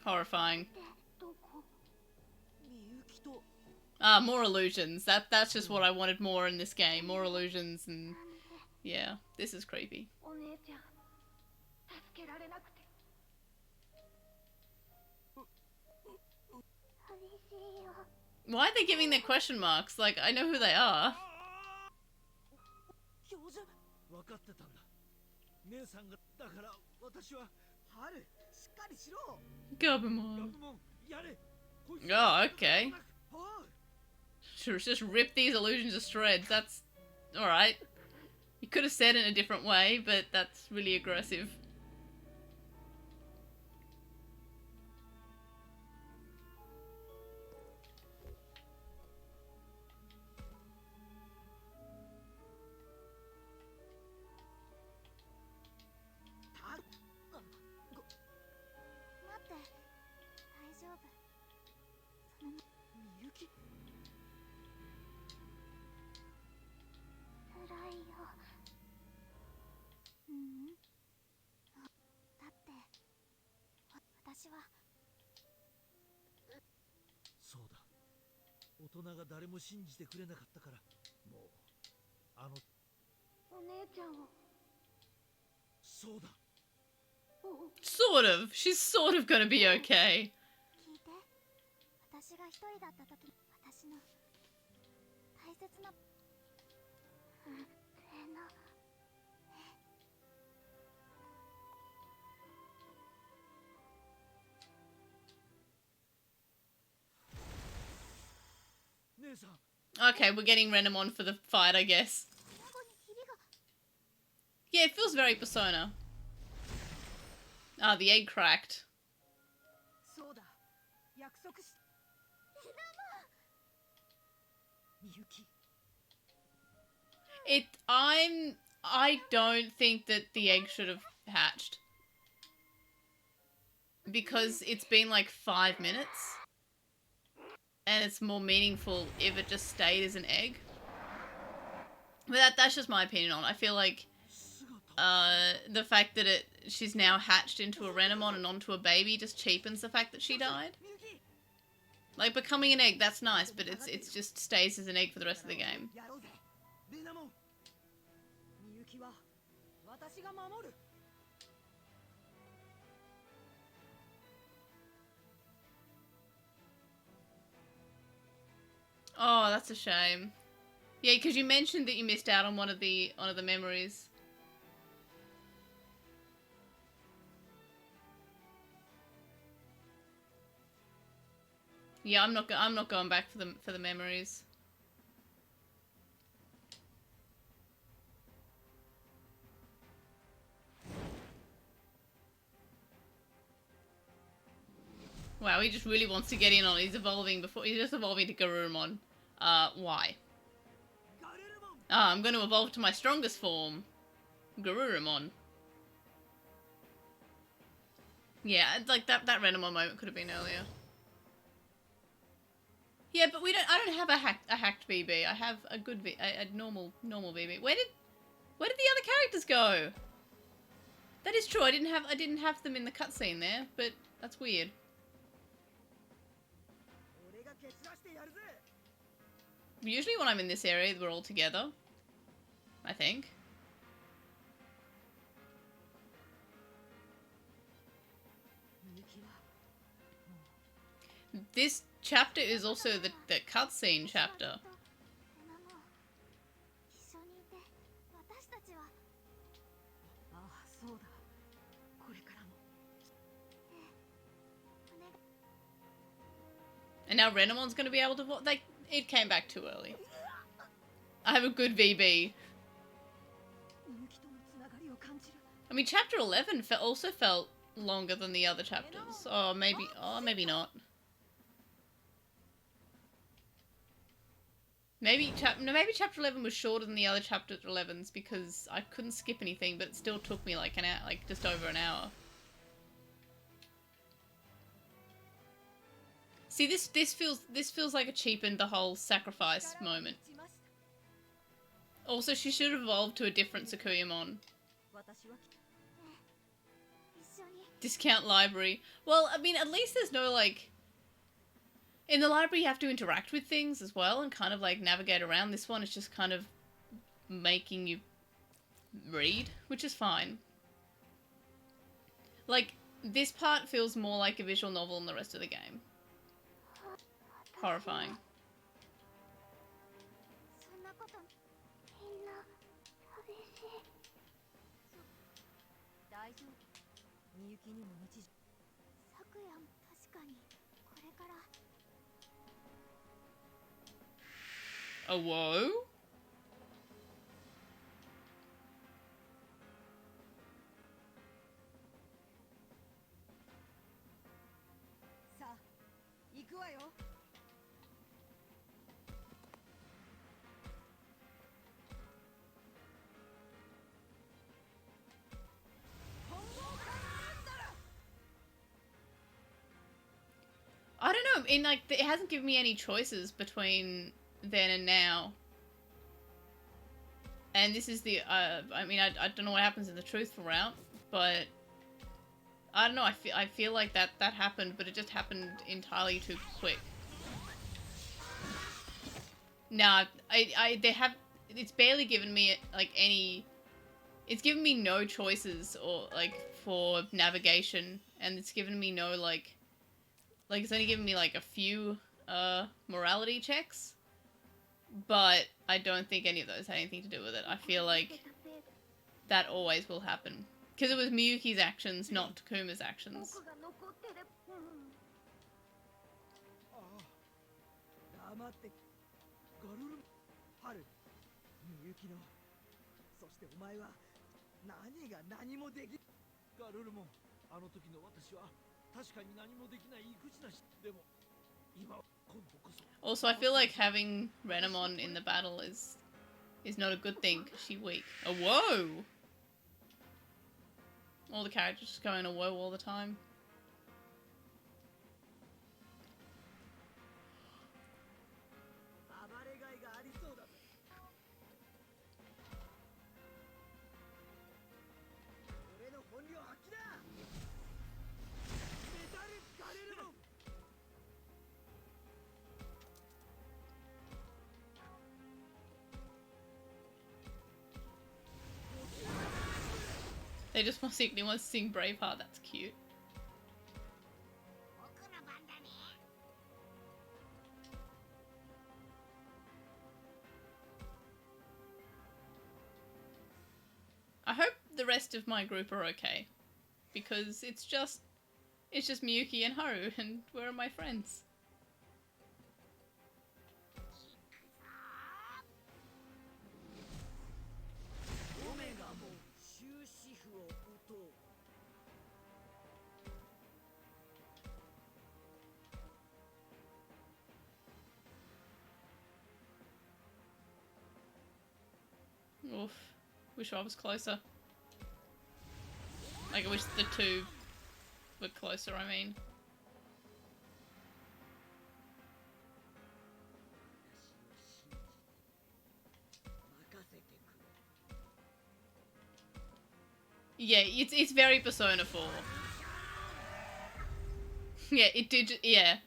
Horrifying. More illusions. That's just what I wanted more in this game. More illusions and... yeah, this is creepy. Why are they giving their question marks? Like, I know who they are. Gabumon. Oh, okay. Sure, just rip these illusions to shreds. That's alright. You could have said it in a different way, but that's really aggressive. Sort of. She's sort of gonna be okay. Okay, we're getting Renamon for the fight, I guess. Yeah, it feels very Persona. Ah, the egg cracked. I don't think that the egg should have hatched. Because it's been like 5 minutes. And it's more meaningful if it just stayed as an egg. But that's just my opinion on it. I feel like the fact that she's now hatched into a Renamon and onto a baby just cheapens the fact that she died. Like, becoming an egg, that's nice, but it's just stays as an egg for the rest of the game. Oh, that's a shame. Yeah, because you mentioned that you missed out on one of the memories. Yeah, I'm not going back for the memories. Wow, he just really wants to get in on it. He's just evolving to Garurumon. Why? I'm going to evolve to my strongest form, Garurumon. Yeah, like that Renamon moment could have been earlier. Yeah, but I don't have a hacked BB. I have a good a normal BB. Where did the other characters go? That is true. I didn't have them in the cutscene there, but that's weird. Usually when I'm in this area, we're all together. I think. This chapter is also the cutscene chapter. And now Renamon's going to be able to... it came back too early. I have a good VB. I mean, chapter 11 also felt longer than the other chapters. Oh, maybe not. Maybe chapter 11 was shorter than the other chapter 11s because I couldn't skip anything, but it still took me like an hour, like just over an hour. See, this feels like it cheapened the whole sacrifice moment. Also, she should have evolved to a different Sakuyamon. Discount library. Well, I mean, at least there's no, like... In the library, you have to interact with things as well and kind of, like, navigate around. This one is just kind of making you read, which is fine. Like, this part feels more like a visual novel than the rest of the game. Horrifying. A woe? I don't know, in like, it hasn't given me any choices between then and now. And this is the, I mean, I don't know what happens in the truthful route, but I don't know, I feel like that happened, but it just happened entirely too quick. Nah, it's barely given me, like, it's given me no choices, or, like, for navigation, and it's given me no, like, it's only given me, like, a few, morality checks, but I don't think any of those had anything to do with it. I feel like that always will happen. Because it was Miyuki's actions, not Takuma's actions. Also, I feel like having Renamon in the battle is not a good thing, because she's weak. A whoa! All the characters just going a whoa all the time. They just secretly want to sing Braveheart, that's cute. I hope the rest of my group are okay. Because it's just Miyuki and Haru, and where are my friends? Oof. Wish I was closer. Like, I wish the two were closer, I mean. Yeah, it's very Persona 4. Yeah, it did, yeah.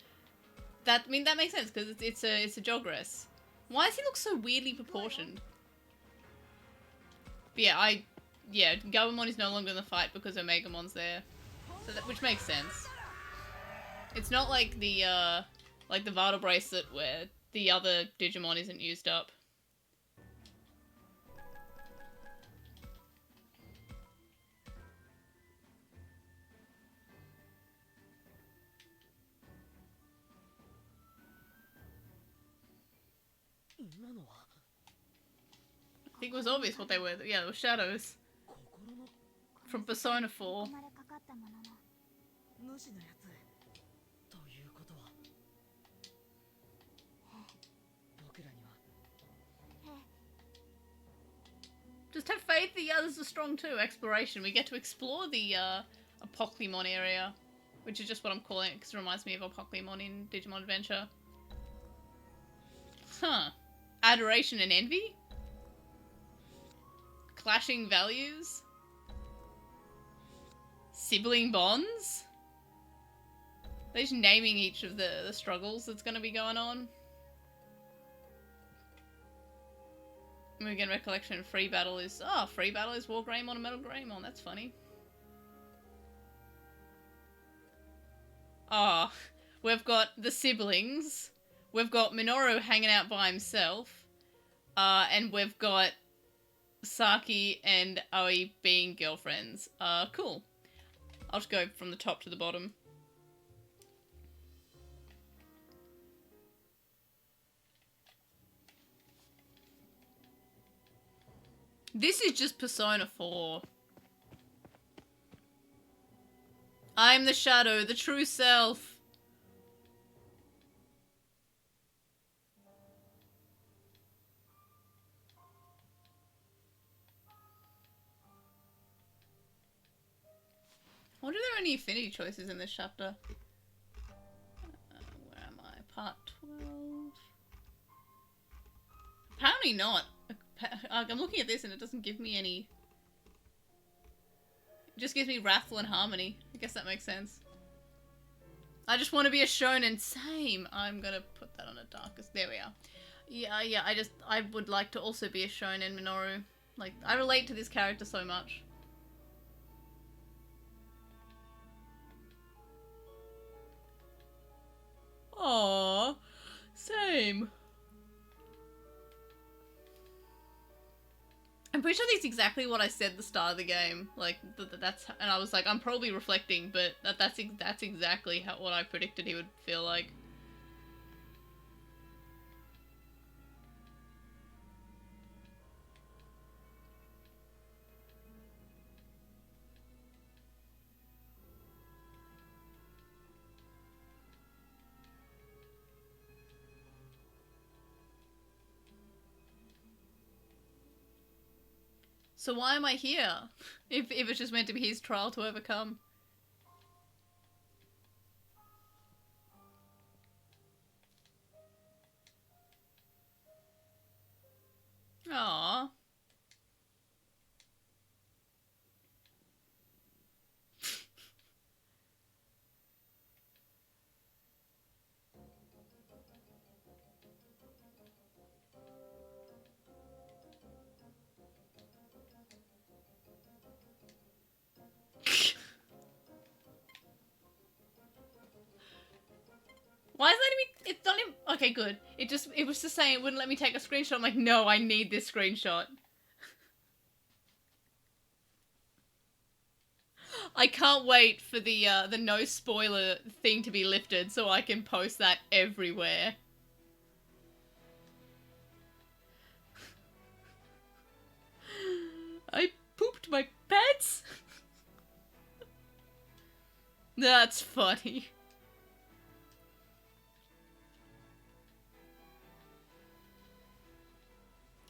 That makes sense, because it's a Jogress. Why does he look so weirdly proportioned? But yeah, Gabumon is no longer in the fight because Omegamon's there. So which makes sense. It's not like the Vital Bracelet where the other Digimon isn't used up. I think it was obvious what they were. Yeah, they were shadows. From Persona 4. Just have faith the others are strong too. Exploration. We get to explore the Apoclymon area, which is just what I'm calling it because it reminds me of Apoclymon in Digimon Adventure. Huh. Adoration and envy? Clashing values? Sibling bonds? They're just naming each of the struggles that's going to be going on. We get recollection. Free battle is War Greymon and Metal Greymon. That's funny. Ah, we've got the siblings. We've got Minoru hanging out by himself. And we've got Saki and Aoi being girlfriends. Cool. I'll just go from the top to the bottom. This is just Persona 4. I'm the shadow, the true self. I wonder if there are any affinity choices in this chapter. Where am I? Part 12. Apparently not. I'm looking at this and it doesn't give me any. It just gives me Wrathful and Harmony. I guess that makes sense. I just want to be a shonen. Same. I'm gonna put that on a darkest. There we are. Yeah. I would like to also be a shonen, Minoru. Like, I relate to this character so much. Aww. Same. I'm pretty sure that's exactly what I said at the start of the game. Like, and I was like, I'm probably reflecting, but that's exactly what I predicted he would feel like. So why am I here? If it's just meant to be his trial to overcome. Aww. Why is that even? It's not even. Okay, good. It was just saying it wouldn't let me take a screenshot. I'm like, no, I need this screenshot. I can't wait for the no spoiler thing to be lifted so I can post that everywhere. I pooped my pants? That's funny.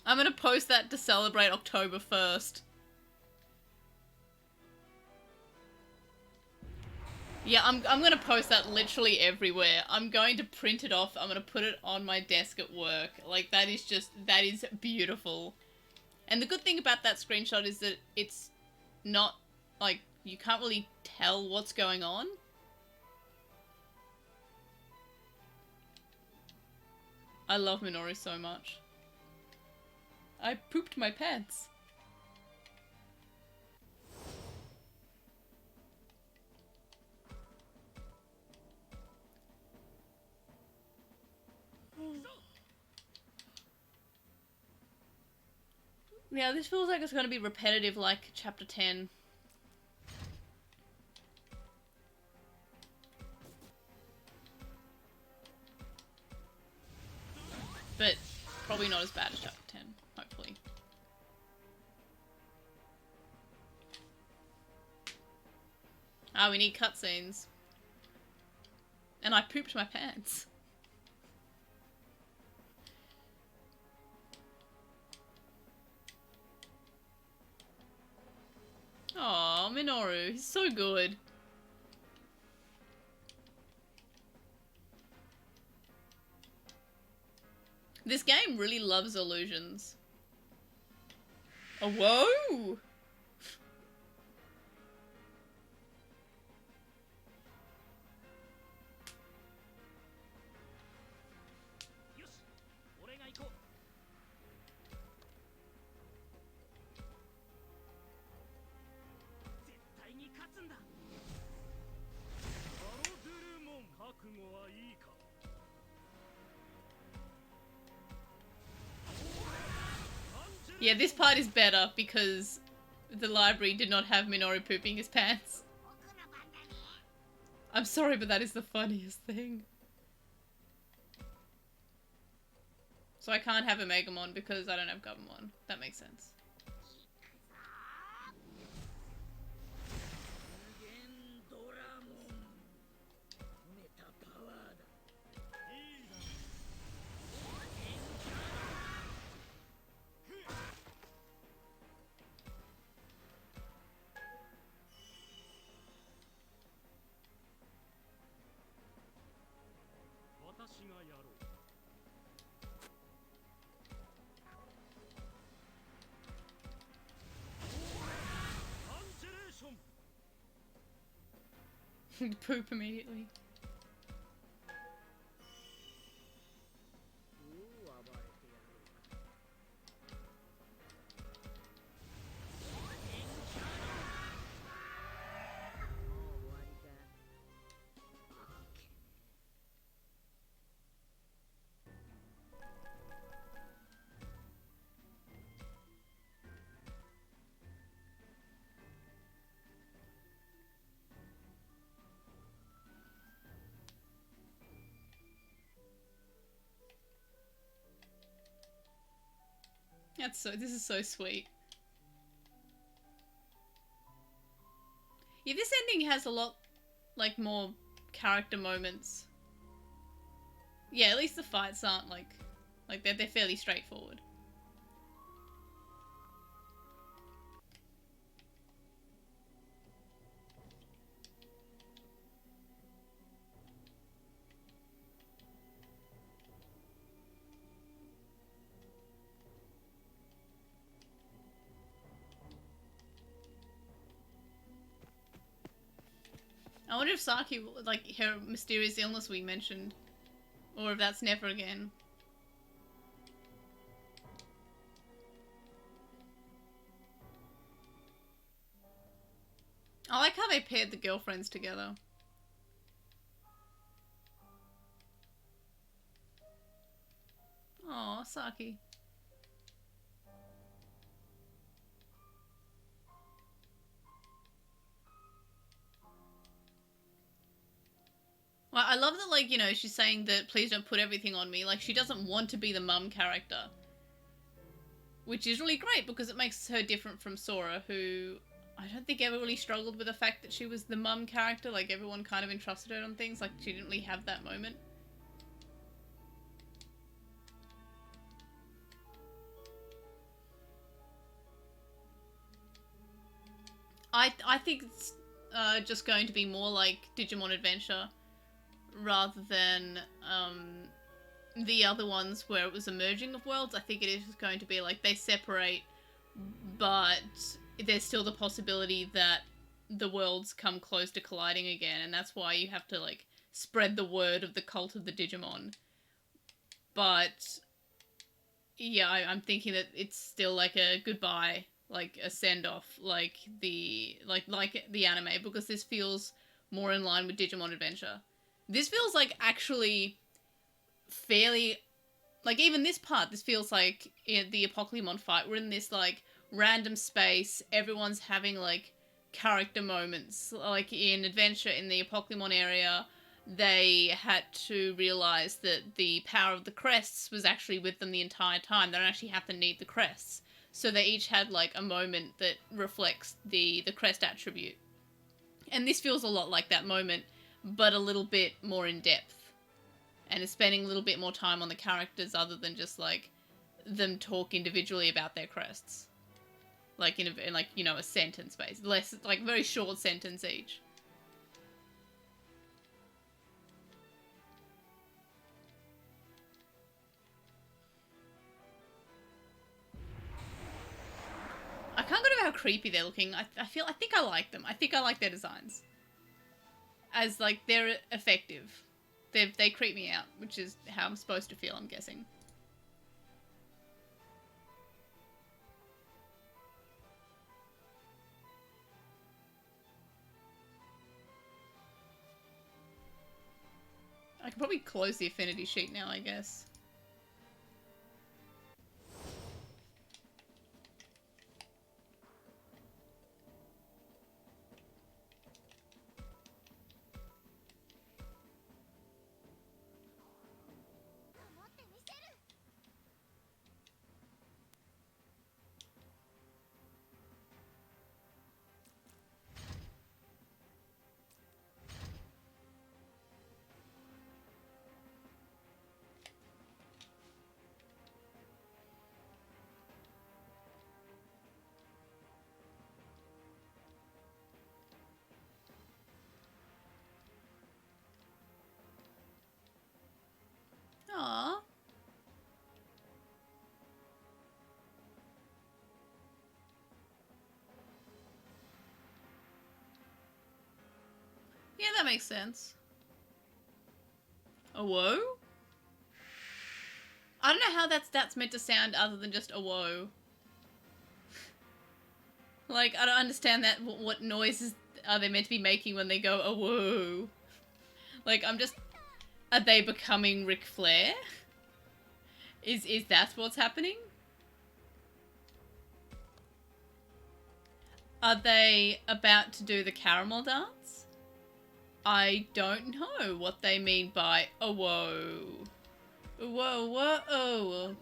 I'm gonna post that to celebrate October 1st. Yeah, I'm gonna post that literally everywhere. I'm going to print it off. I'm gonna put it on my desk at work. Like, that is beautiful. And the good thing about that screenshot is that it's not, like, you can't really tell what's going on. I love Minoru so much. I pooped my pants. Yeah, this feels like it's going to be repetitive like chapter 10. But probably not as bad as chapter 10, hopefully. Ah, we need cutscenes. And I pooped my pants. Aw, Minoru, he's so good. This game really loves illusions. Oh, whoa! Yeah, this part is better because the library did not have Minoru pooping his pants. I'm sorry, but that is the funniest thing. So I can't have a Megamon because I don't have Gabumon. That makes sense. Poop immediately. This is so sweet. Yeah, this ending has a lot, like, more character moments. Yeah, at least the fights aren't, like they're fairly straightforward. I wonder if Saki, like, her mysterious illness we mentioned, or if that's never again. I like how they paired the girlfriends together. Aw, Saki. Well, I love that, like, you know, she's saying that please don't put everything on me. Like, she doesn't want to be the mum character. Which is really great because it makes her different from Sora, who I don't think ever really struggled with the fact that she was the mum character. Like, everyone kind of entrusted her on things. Like, she didn't really have that moment. I think it's just going to be more like Digimon Adventure rather than the other ones where it was a merging of worlds. I think it is going to be like they separate, but there's still the possibility that the worlds come close to colliding again, and that's why you have to, like, spread the word of the cult of the Digimon. But yeah, I'm thinking that it's still like a goodbye, like a send off, like the anime, because this feels more in line with Digimon Adventure. This feels like actually fairly, like, even this part, this feels like in the Apocalypse fight, we're in this like random space, everyone's having like character moments. Like in Adventure, in the Apocalypse area, they had to realize that the power of the crests was actually with them the entire time. They don't actually have to need the crests. So they each had like a moment that reflects the crest attribute. And this feels a lot like that moment, but a little bit more in depth. And is spending a little bit more time on the characters other than just like them talk individually about their crests. Like in like, you know, a sentence base. Less, like, very short sentence each. I can't get over how creepy they're looking. I think I like them. I think I like their designs. As, like, they're effective. They creep me out, which is how I'm supposed to feel, I'm guessing. I can probably close the affinity sheet now, I guess. Aww. Yeah, that makes sense. A whoa? I don't know how that's meant to sound other than just a whoa. Like, I don't understand that. What noises are they meant to be making when they go a whoa? Like, I'm just... Are they becoming Ric Flair? Is that what's happening? Are they about to do the caramel dance? I don't know what they mean by a whoa. Whoa, whoa.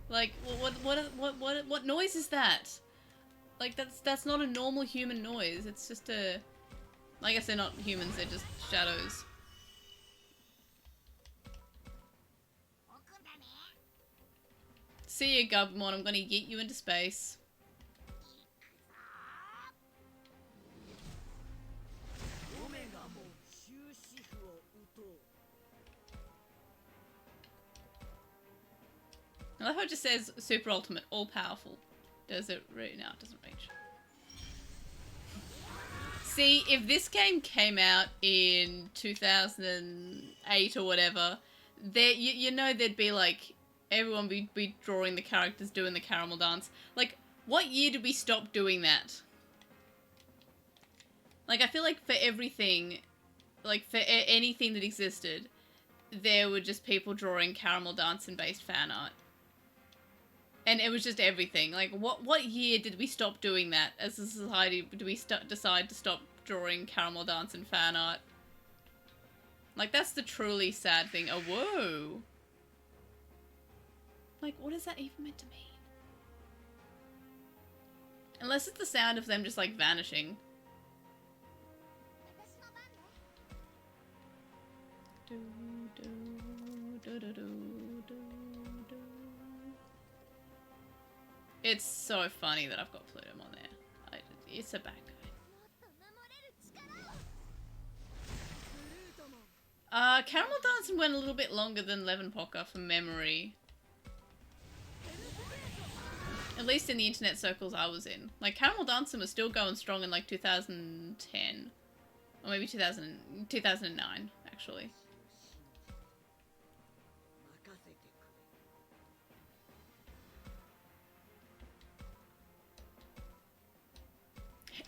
Like, what noise is that? Like, that's not a normal human noise. It's just a... I guess they're not humans, they're just shadows. See ya, Gabumon, I'm gonna yeet you into space. I love how it just says super ultimate, all powerful. Does it reach? No, it doesn't reach. See, if this game came out in 2008 or whatever, there you know there'd be like, everyone would be drawing the characters doing the caramel dance. Like, what year did we stop doing that? Like, I feel like for everything, like for anything that existed, there were just people drawing caramel dancing based fan art. And it was just everything. Like, what year did we stop doing that as a society? Do we decide to stop drawing caramel dance and fan art? Like, that's the truly sad thing. Oh, whoa. Like, what is that even meant to mean? Unless it's the sound of them just, like, vanishing. Do, do, do, do, do, do. It's so funny that I've got Pluto on there. It's a bad guy. Caramel Dancing went a little bit longer than Levenpocker from memory. At least in the internet circles I was in. Like, Caramel Dancing was still going strong in like 2010. Or maybe 2009, actually.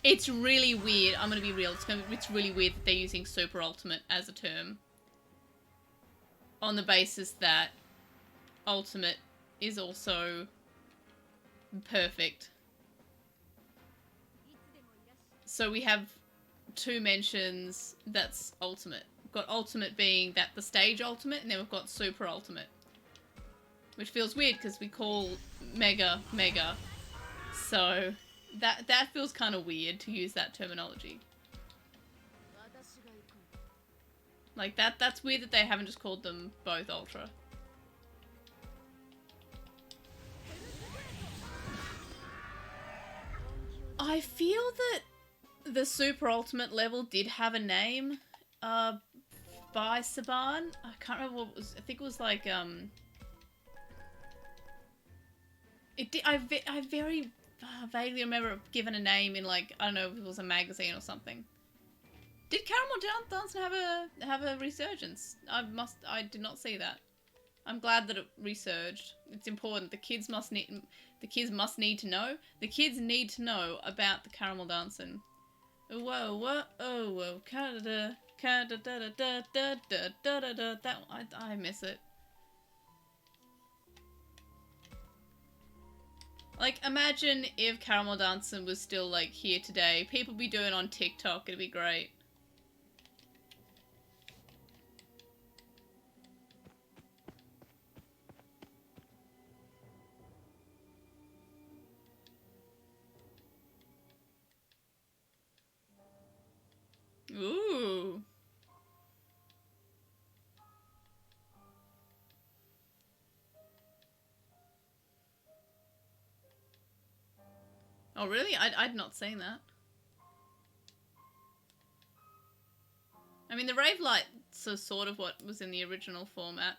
It's really weird. I'm gonna be real. It's really weird that they're using super ultimate as a term. On the basis that ultimate is also perfect. So we have two mentions that's ultimate. We've got ultimate being that the stage ultimate, and then we've got super ultimate. Which feels weird because we call Mega Mega. So that feels kind of weird to use that terminology. Like that's weird that they haven't just called them both Ultra. I feel that the Super Ultimate level did have a name by Saban. I can't remember what it was. I think it was like it did, I very vaguely remember it given a name in, like, I don't know if it was a magazine or something. Did Caramel Dancing have a resurgence? I did not see that. I'm glad that it resurged. It's important. The kids must need to know. The kids need to know about the Caramel Dancing. Whoa, whoa, oh, whoa, Canada, Canada, da da da da da da da da. That I miss it. Like, imagine if Caramel Dancing was still, like, here today. People be doing it on TikTok. It'd be great. Ooh. Oh, really? I'd not seen that. I mean, the Rave Lights are sort of what was in the original format.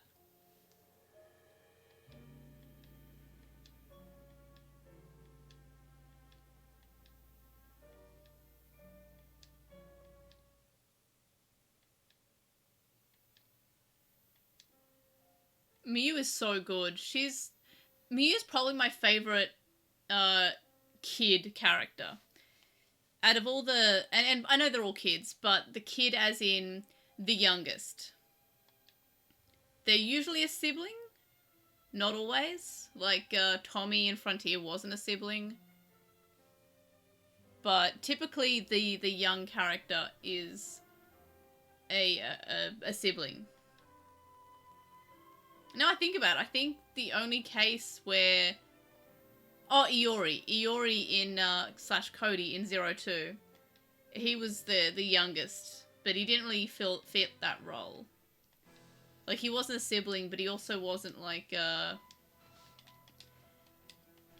Miyu is so good. Miyu's probably my favorite kid character. Out of all the... And I know they're all kids, but the kid as in the youngest. They're usually a sibling. Not always. Like, Tommy in Frontier wasn't a sibling. But typically the young character is a sibling. Now I think about it, I think the only case where... Oh, Iori. Iori in, slash Cody in 02. He was the youngest, but he didn't really fit that role. Like, he wasn't a sibling, but he also wasn't like,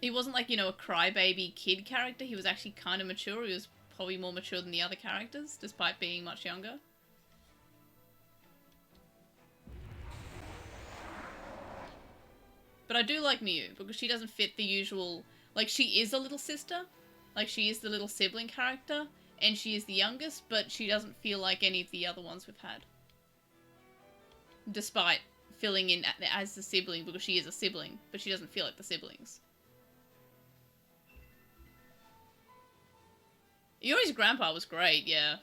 he wasn't like, you know, a crybaby kid character. He was actually kind of mature. He was probably more mature than the other characters, despite being much younger. But I do like Miyu, because she doesn't fit the usual... Like, she is a little sister. Like, she is the little sibling character. And she is the youngest, but she doesn't feel like any of the other ones we've had. Despite filling in as the sibling, because she is a sibling. But she doesn't feel like the siblings. Iori's grandpa was great, yeah.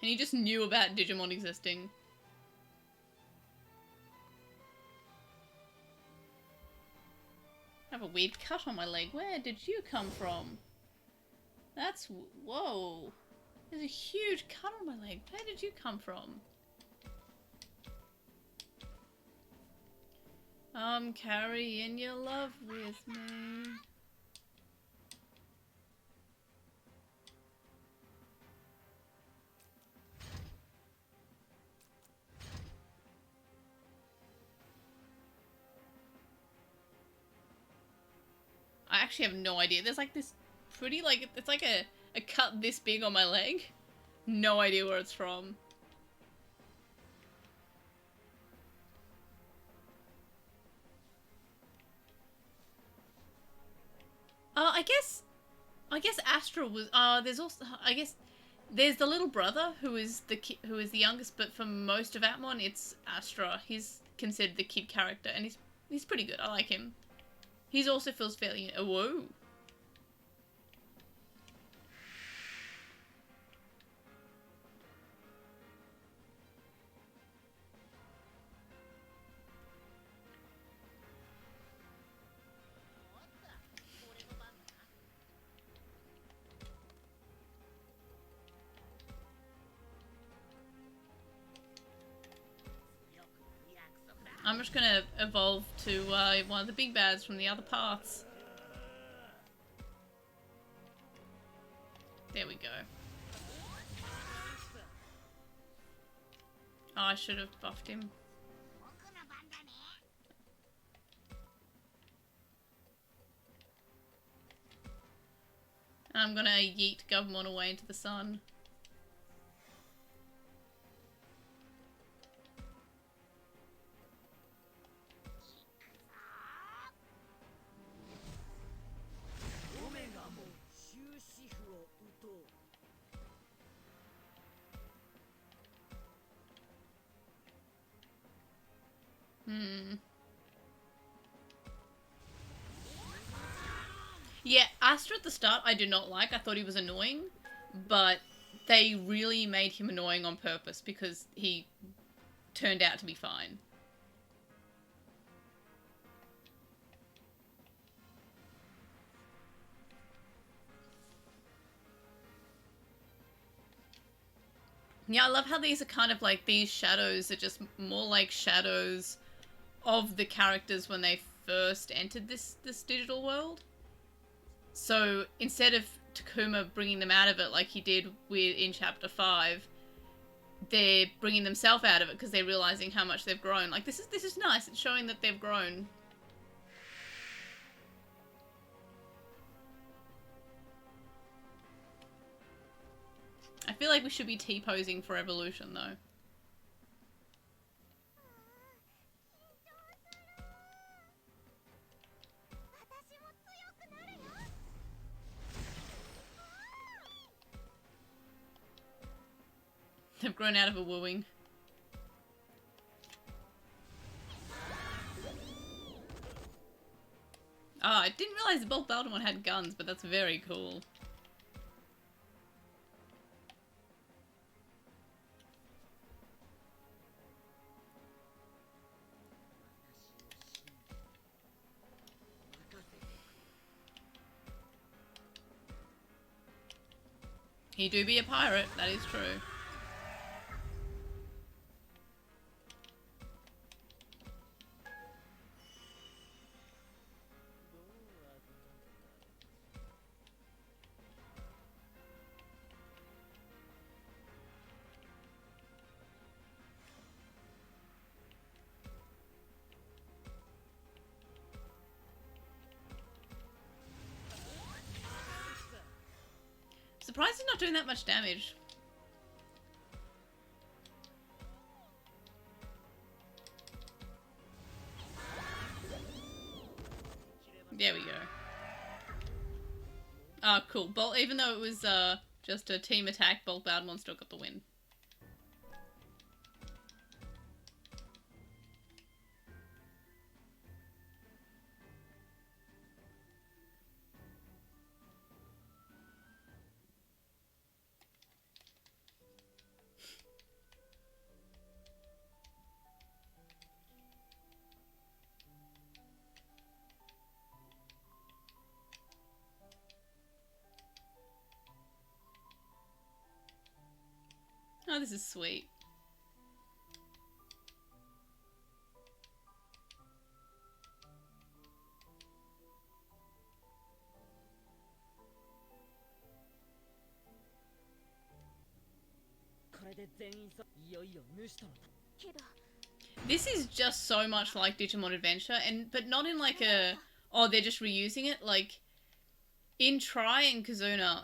And he just knew about Digimon existing. I have a weird cut on my leg. Where did you come from? That's... Whoa. There's a huge cut on my leg. Where did you come from? I'm carrying your love with me. I actually have no idea. There's like this pretty, like, it's like a cut this big on my leg. No idea where it's from. I guess Astra was, there's also, I guess, there's the little brother who is the youngest, but for most of Atmon, it's Astra. He's considered the kid character, and he's He's pretty good. I like him. He also feels fairly... Oh, whoa. I'm just gonna evolve to one of the big bads from the other paths. There we go. Oh, I should have buffed him. And I'm gonna yeet Guvmon away into the sun. Yeah, Astra at the start I did not like. I thought he was annoying, but they really made him annoying on purpose because he turned out to be fine. Yeah, I love how these are kind of like, these shadows are just more like shadows of the characters when they first entered this digital world. So instead of Takuma bringing them out of it like he did in Chapter 5, they're bringing themselves out of it because they're realizing how much they've grown. Like, this is nice. It's showing that they've grown. I feel like we should be T-posing for evolution, though. They've grown out of a wooing. Ah, I didn't realize the Bolt Baltimore had guns, but that's very cool. He do be a pirate, that is true. Surprised he's not doing that much damage. There we go. Ah, cool. Bolt, even though it was just a team attack, Bolt Baltimore still got the win. Oh, this is sweet. This is just so much like Digimon Adventure, but not in like a, oh, they're just reusing it. Like, in Tri and Kazuna,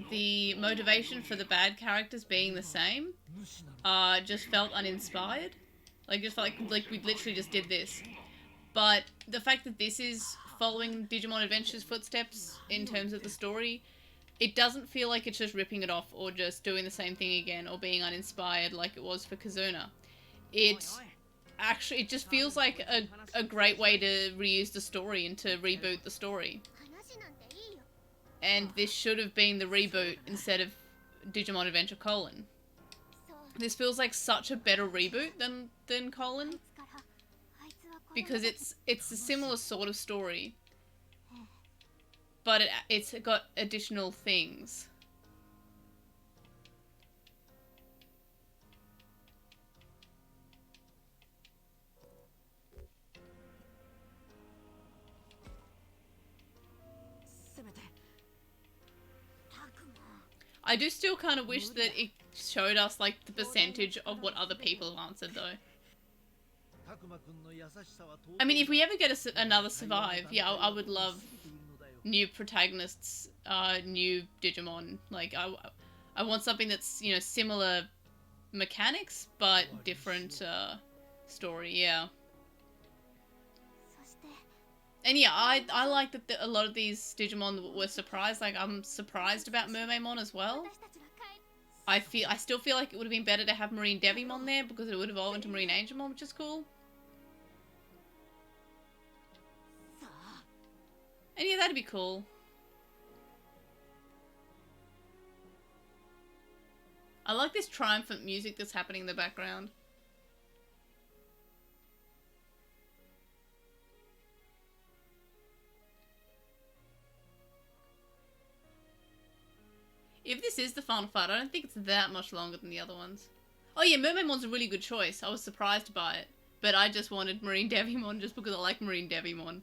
the motivation for the bad characters being the same just felt uninspired. Like, just felt like we literally just did this. But the fact that this is following Digimon Adventure's footsteps in terms of the story, it doesn't feel like it's just ripping it off or just doing the same thing again or being uninspired like it was for Kazuna. It actually, it just feels like a great way to reuse the story and to reboot the story. And this should have been the reboot instead of Digimon Adventure Colon. This feels like such a better reboot than Colon, because it's a similar sort of story, but it's got additional things. I do still kind of wish that it showed us like the percentage of what other people have answered though. I mean, if we ever get another Survive, yeah, I would love new protagonists, new Digimon. Like, I want something that's, you know, similar mechanics, but different, story, yeah. And yeah, I like that a lot of these Digimon were surprised. Like, I'm surprised about Mermaidmon as well. I still feel like it would have been better to have Marine Devimon there, because it would evolve into Marine Angelmon, which is cool. And yeah, that'd be cool. I like this triumphant music that's happening in the background. If this is the final fight, I don't think it's that much longer than the other ones. Oh yeah, Mermaidmon's a really good choice. I was surprised by it. But I just wanted Marine Devimon just because I like Marine Devimon.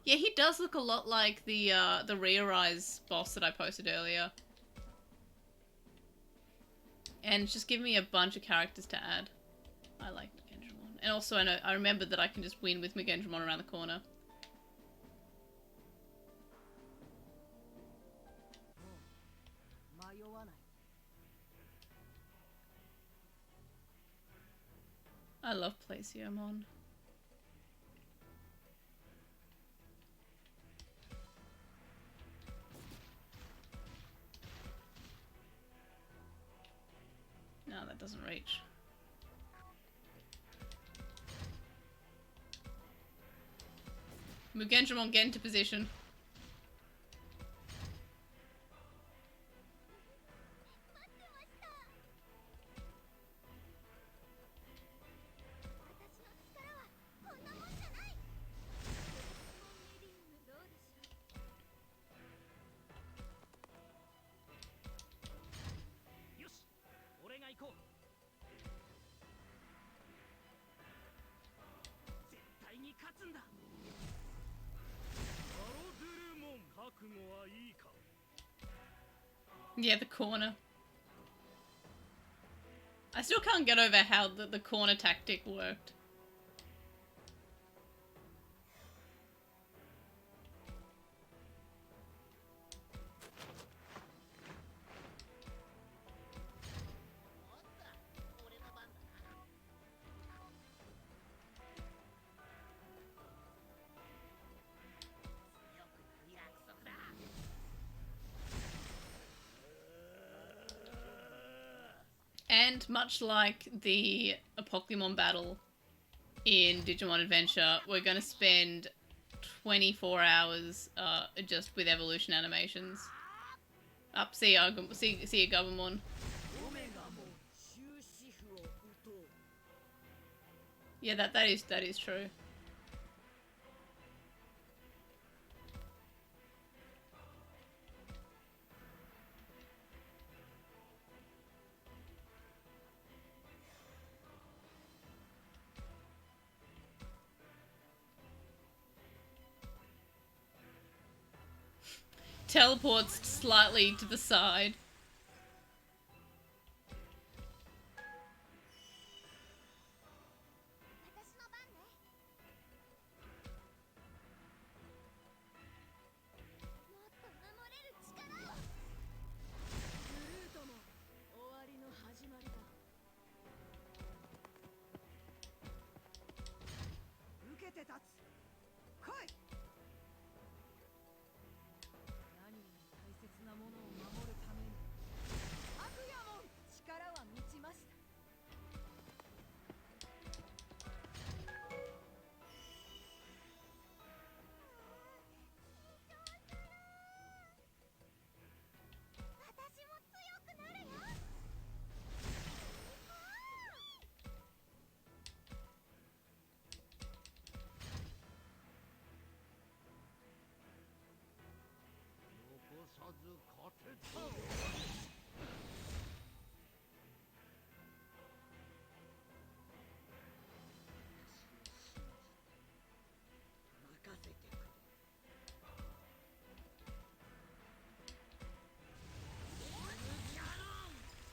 Yeah, he does look a lot like the Rearise boss that I posted earlier. And it's just giving me a bunch of characters to add. I like Magendramon. And also I remember that I can just win with Magendramon around the corner. I love Placiomon. No, that doesn't reach. Mugendramon, get into position. Yeah, the corner. I still can't get over how the corner tactic worked. And much like the Pokemon battle in Digimon Adventure, we're going to spend 24 hours just with evolution animations. Up, see ya, Gabumon. Yeah, that is true. Teleports slightly to the side.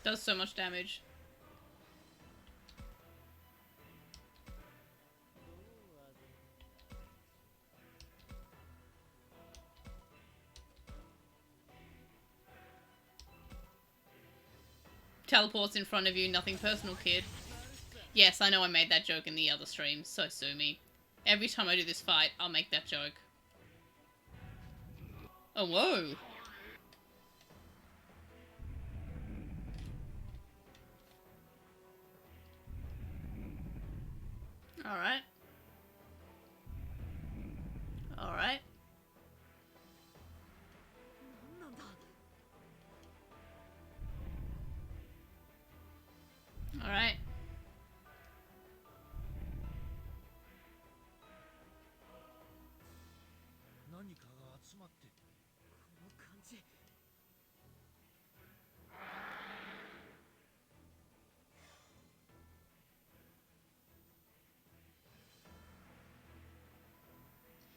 Does so much damage. Teleports in front of you, nothing personal, kid. Yes, I know I made that joke in the other stream, so sue me. Every time I do this fight, I'll make that joke. Oh, whoa! Alright. Alright. Alright.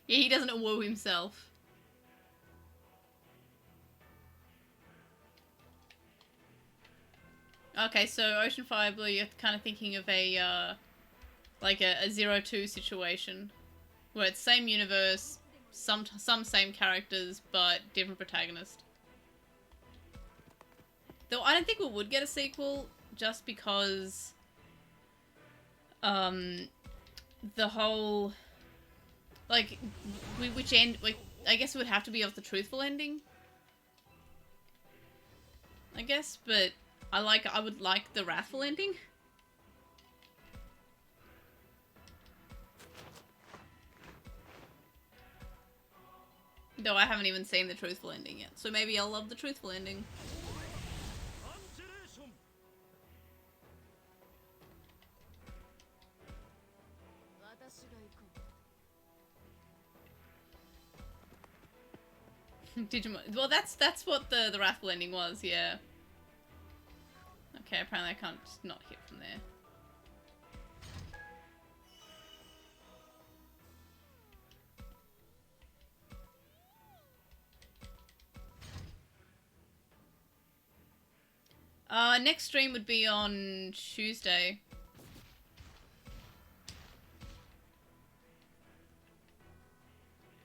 Yeah, he doesn't woo himself. Okay, so Ocean Fire Blue, you're kind of thinking of a, like a 0-2 situation. Where it's same universe, some same characters, but different protagonist. Though I don't think we would get a sequel, just because... the whole... Like, which end... Like, I guess it would have to be of the truthful ending. I guess, but I would like the wrathful ending. Though I haven't even seen the truthful ending yet, so maybe I'll love the truthful ending. Digimon. Well, that's what the wrathful ending was, yeah. Okay, apparently I can't just not hit from there. Next stream would be on Tuesday.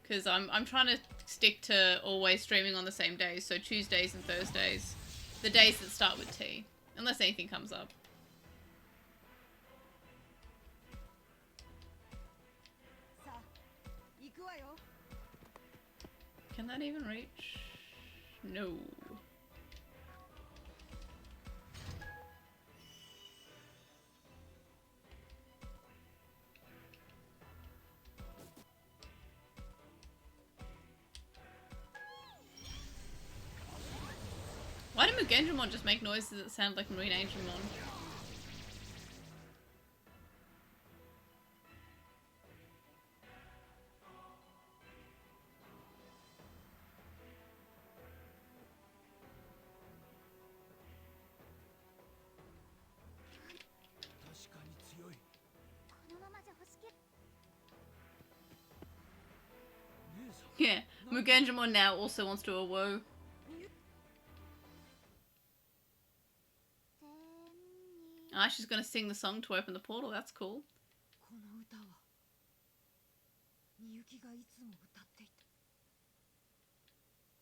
Because I'm trying to stick to always streaming on the same days, so Tuesdays and Thursdays. The days that start with T. Unless anything comes up. Can that even reach? No. Why did Mugendramon just make noises that sound like Marine Angemon? Yeah, Mugendramon now also wants to awoe. Ah, she's gonna sing the song to open the portal, that's cool.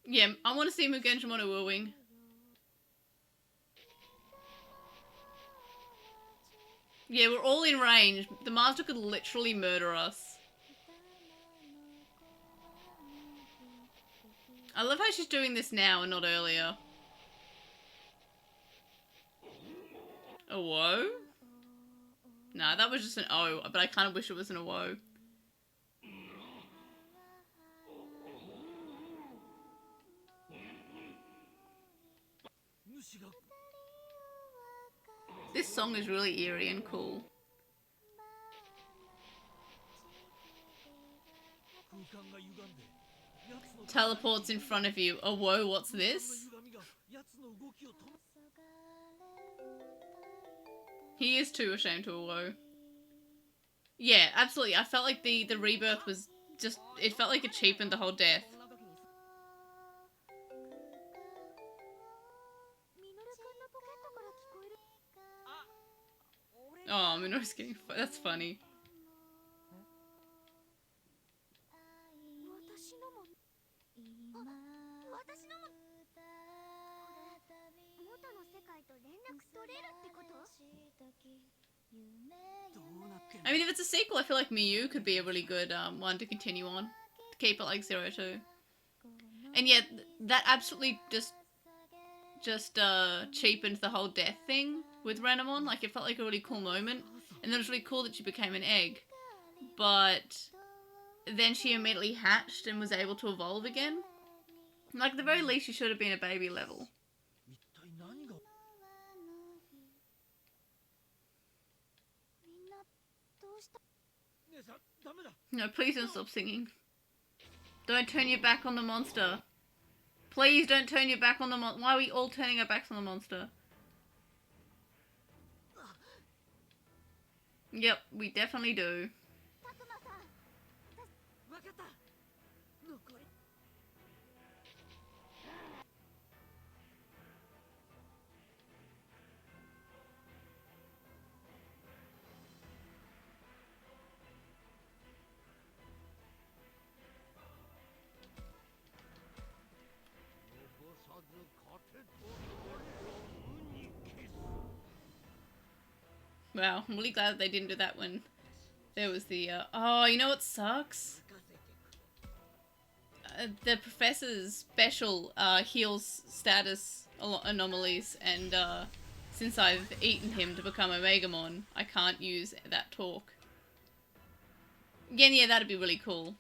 Yeah, I want to see Mugendramon wooing. Yeah, we're all in range. The master could literally murder us. I love how she's doing this now and not earlier. A woe? Nah, that was just an O, but I kind of wish it was an a woe. This song is really eerie and cool. Teleports in front of you. Oh, whoa, what's this? He is too ashamed to awoe. Yeah, absolutely. I felt like the rebirth was just... It felt like it cheapened the whole death. Oh, Minoru's getting... That's funny. I mean, if it's a sequel, I feel like Miyu could be a really good one to continue on. To keep it like 02. And yet, that absolutely just cheapened the whole death thing with Renamon. Like, it felt like a really cool moment. And then it was really cool that she became an egg. But then she immediately hatched and was able to evolve again. Like, at the very least, she should have been a baby level. No, please don't stop singing. Don't turn your back on the monster. Please don't turn your back on the monster. Why are we all turning our backs on the monster? Yep, we definitely do. Wow, I'm really glad that they didn't do that when there was the, oh, you know what sucks? The professor's special, heals status anomalies, and, since I've eaten him to become Omegamon, I can't use that talk. Again, yeah, that'd be really cool.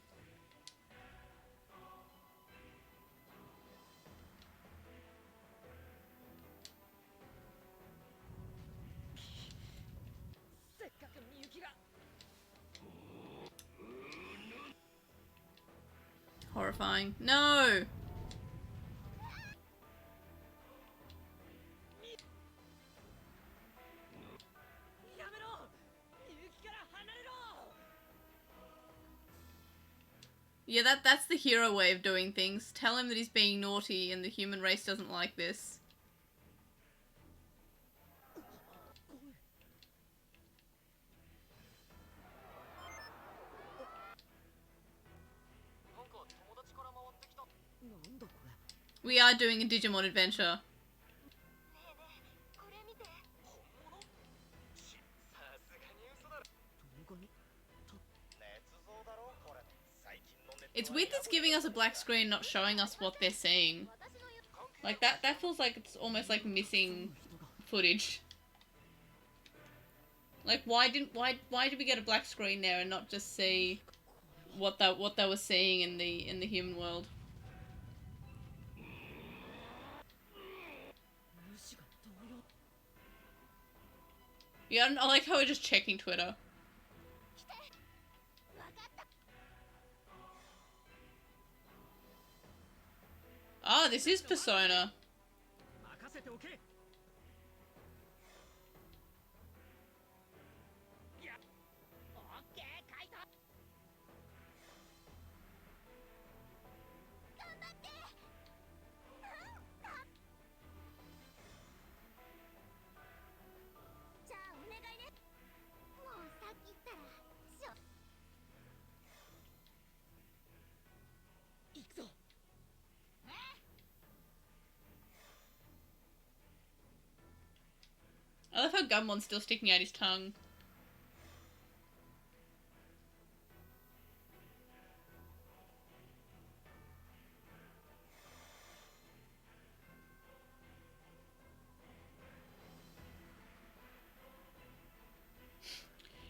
Horrifying. No! Yeah, that's the hero way of doing things. Tell him that he's being naughty and the human race doesn't like this. We are doing a Digimon adventure. It's weird that it's giving us a black screen, not showing us what they're seeing. Like, that feels like it's almost like missing footage. Like, why did we get a black screen there and not just see what they were seeing in the human world? Yeah, I like how we're just checking Twitter. Ah, this is Persona. I love how Gummon's still sticking out his tongue.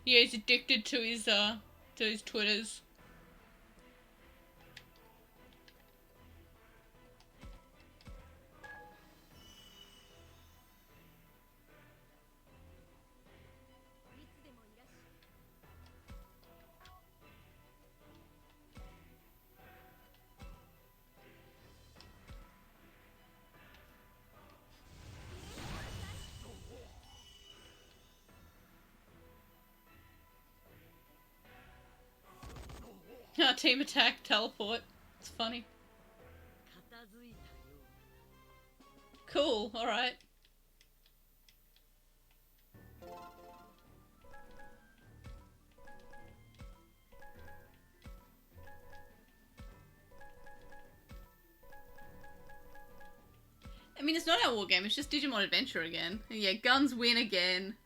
Yeah, he's addicted to his Twitters. Team attack, teleport. It's funny. Cool, alright. I mean, it's not our war game, it's just Digimon Adventure again. And yeah, guns win again.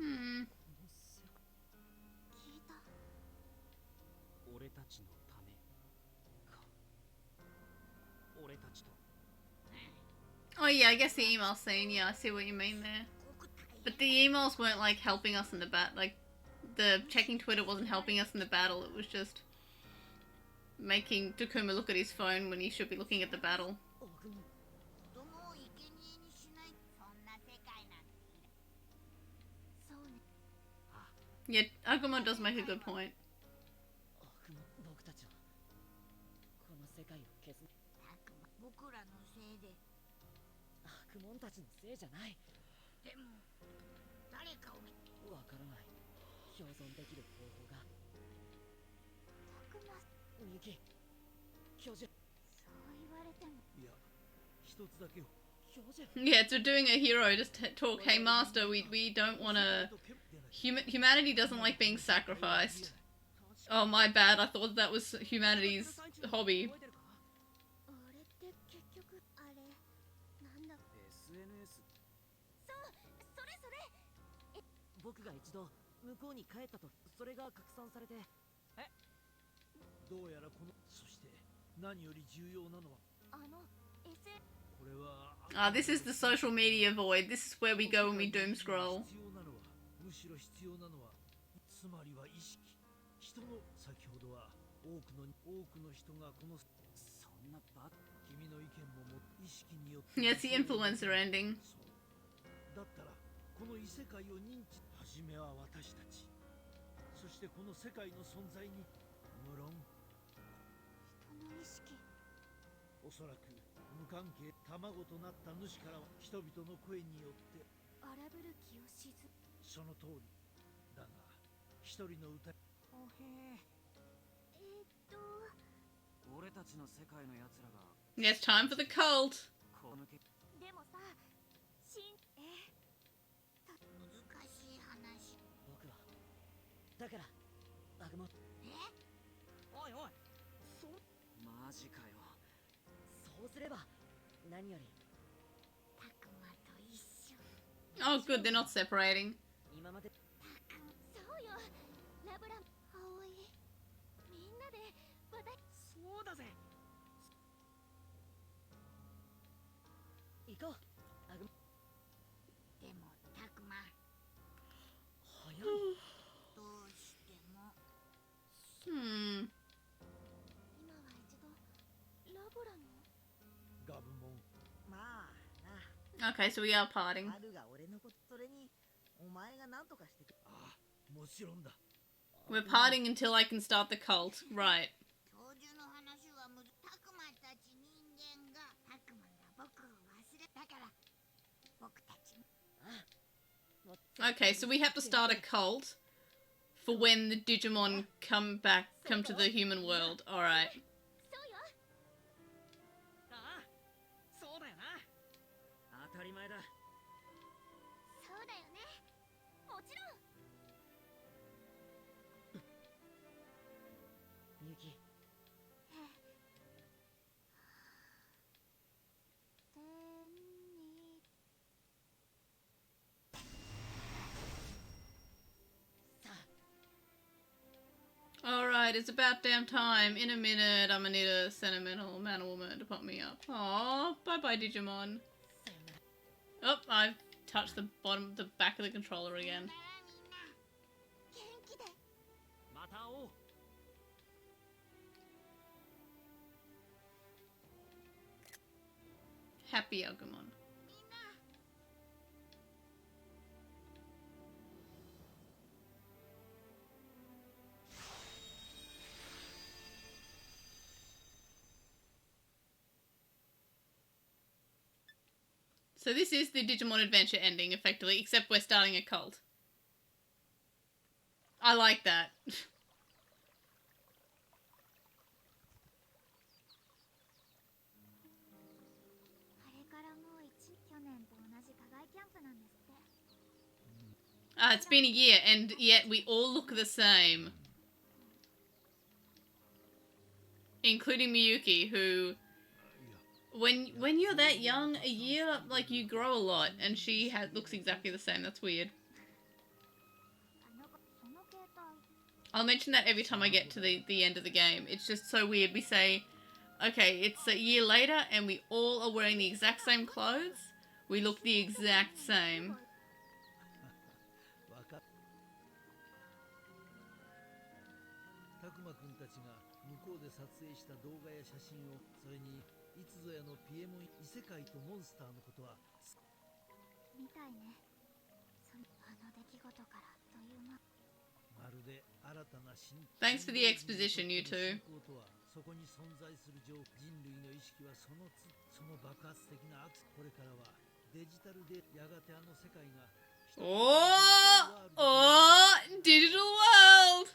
Hmm. Oh yeah, I guess the email scene, yeah, I see what you mean there. But the emails weren't like helping us in the like the checking Twitter wasn't helping us in the battle, it was just making Takuma look at his phone when he should be looking at the battle. Yeah, Agumon does make a good point. Yeah, so doing a hero just talk, hey master, we don't want to... Humanity doesn't like being sacrificed. Oh, my bad, I thought that was humanity's hobby. This is the social media void. This is where we go when we doom scroll. Yeah, it's the influencer ending. Yeah, it's time for the cult. Oh good, they're not separating. Hmm. Okay, so we are parting. We're parting until I can start the cult. Right. Okay, so we have to start a cult for when the Digimon come to the human world. Alright. Alright, it's about damn time. In a minute, I'm gonna need a sentimental man or woman to pop me up. Aww, bye-bye Digimon. Oh, I've touched the back of the controller again. Happy Agumon. So this is the Digimon Adventure ending, effectively, except we're starting a cult. I like that. It's been a year, and yet we all look the same. Including Miyuki, who... When you're that young, a year, like, you grow a lot, and she looks exactly the same. That's weird. I'll mention that every time I get to the end of the game. It's just so weird. We say, okay, it's a year later, and we all are wearing the exact same clothes. We look the exact same. Thanks for the exposition, you two. Oh, digital world!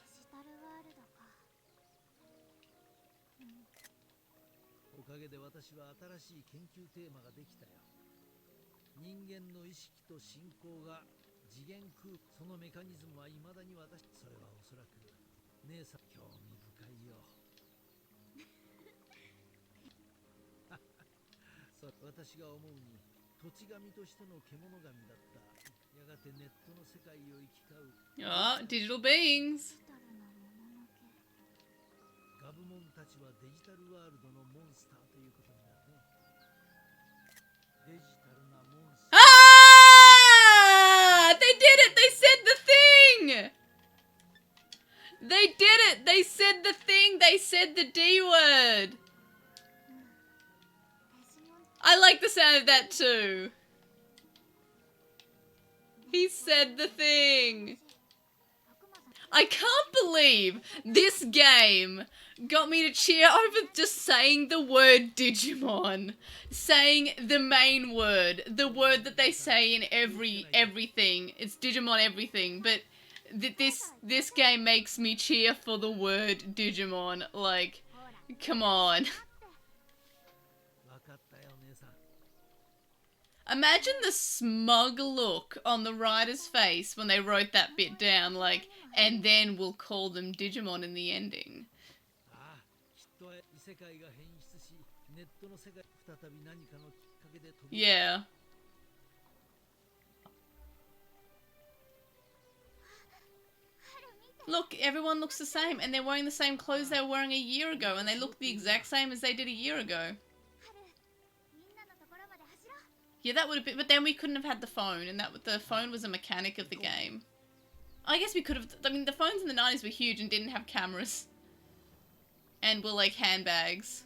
Oh, digital beings. Ah! They did it! They said the thing! They did it! They said the thing! They said the D word! I like the sound of that too. He said the thing. I can't believe this game got me to cheer over just saying the word Digimon. Saying the main word. The word that they say in everything. It's Digimon everything, but this game makes me cheer for the word Digimon. Like, come on. Imagine the smug look on the writer's face when they wrote that bit down, like, and then we'll call them Digimon in the ending. Yeah. Look, everyone looks the same, and they're wearing the same clothes they were wearing a year ago, and they look the exact same as they did a year ago. Yeah, that would have been, but then we couldn't have had the phone, and the phone was a mechanic of the game. I guess we could have, I mean, the phones in the 90s were huge and didn't have cameras. And were like handbags.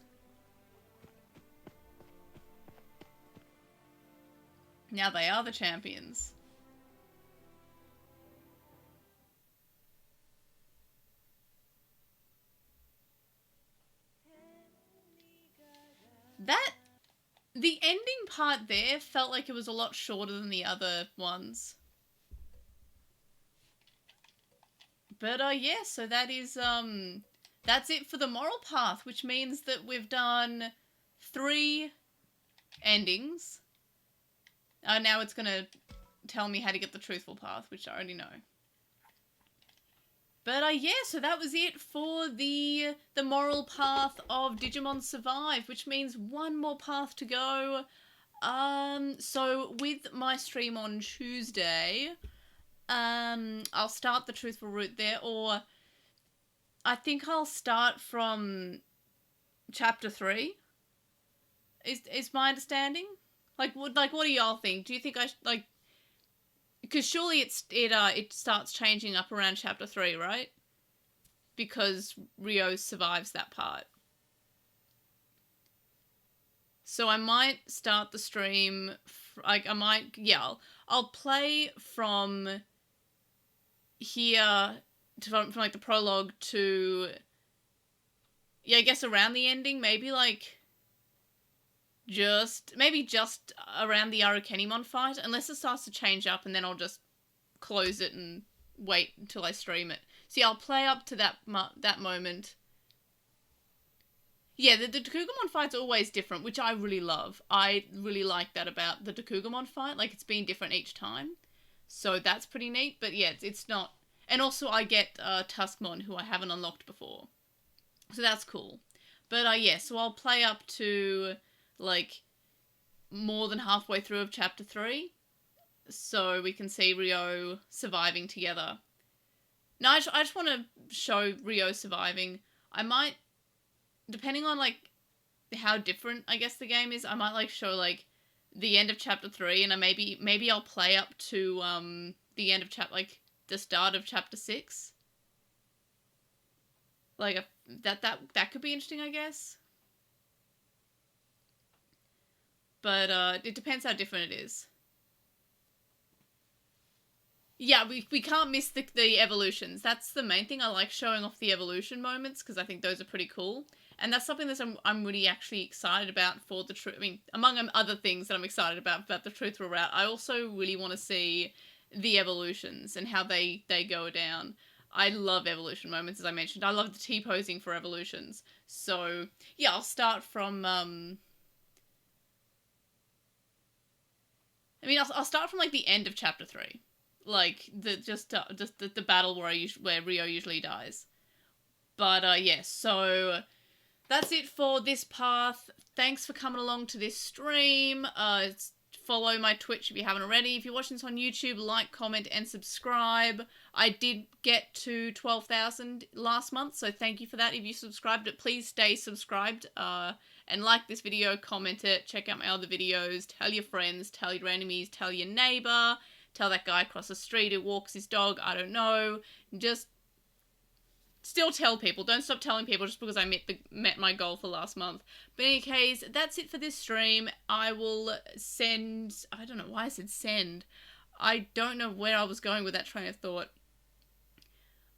Now they are the champions. The ending part there felt like it was a lot shorter than the other ones. But, yeah, so that is, that's it for the moral path, which means that we've done 3 endings. Now it's gonna tell me how to get the truthful path, which I already know. But, yeah, so that was it for the moral path of Digimon Survive, which means one more path to go. So with my stream on Tuesday, I'll start the truthful route there, or I think I'll start from chapter 3. Is my understanding? What do y'all think? Do you think like, because surely it starts changing up around chapter 3, right? Because Rio survives that part. So I might start the stream, like I might, yeah, I'll play from here, from like the prologue to, yeah, I guess around the ending, maybe like maybe just around the Arukenimon fight, unless it starts to change up, and then I'll just close it and wait until I stream it. See, I'll play up to that moment. Yeah, the Dakugumon fight's always different, which I really love. I really like that about the Dakugumon fight. Like, it's been different each time. So that's pretty neat. But yeah, it's not... And also I get Tuskmon, who I haven't unlocked before. So that's cool. But yeah, so I'll play up to, like, more than halfway through of Chapter 3. So we can see Rio surviving together. Now, I just want to show Rio surviving. I might, depending on, like, how different, I guess, the game is, I might, like, show, like, the end of Chapter 3, and maybe I'll play up to, the end of the start of Chapter 6. Like, that could be interesting, I guess. But, it depends how different it is. Yeah, we can't miss the evolutions. That's the main thing. I like showing off the evolution moments, because I think those are pretty cool. And that's something that I'm really actually excited about for the truth. I mean, among other things that I'm excited about the truthful route, I also really want to see the evolutions and how they go down. I love evolution moments, as I mentioned. I love the T-posing for evolutions. So, yeah, I'll start from, I'll start from, like, the end of Chapter 3. Like, the battle where Rio usually dies. But, yeah, so that's it for this path. Thanks for coming along to this stream. Follow my Twitch if you haven't already. If you're watching this on YouTube, like, comment, and subscribe. I did get to 12,000 last month, so thank you for that. If you subscribed it, please stay subscribed. And like this video, comment it, check out my other videos, tell your friends, tell your enemies, tell your neighbor, tell that guy across the street who walks his dog, I don't know. Just still tell people. Don't stop telling people just because I met my goal for last month. But in any case, that's it for this stream. I will send... I don't know why I said send. I don't know where I was going with that train of thought.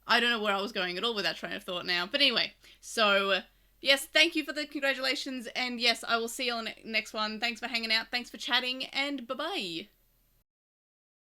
I don't know where I was going at all with that train of thought now. But anyway, so... yes, thank you for the congratulations, and yes, I will see you on the next one. Thanks for hanging out, thanks for chatting, and bye-bye.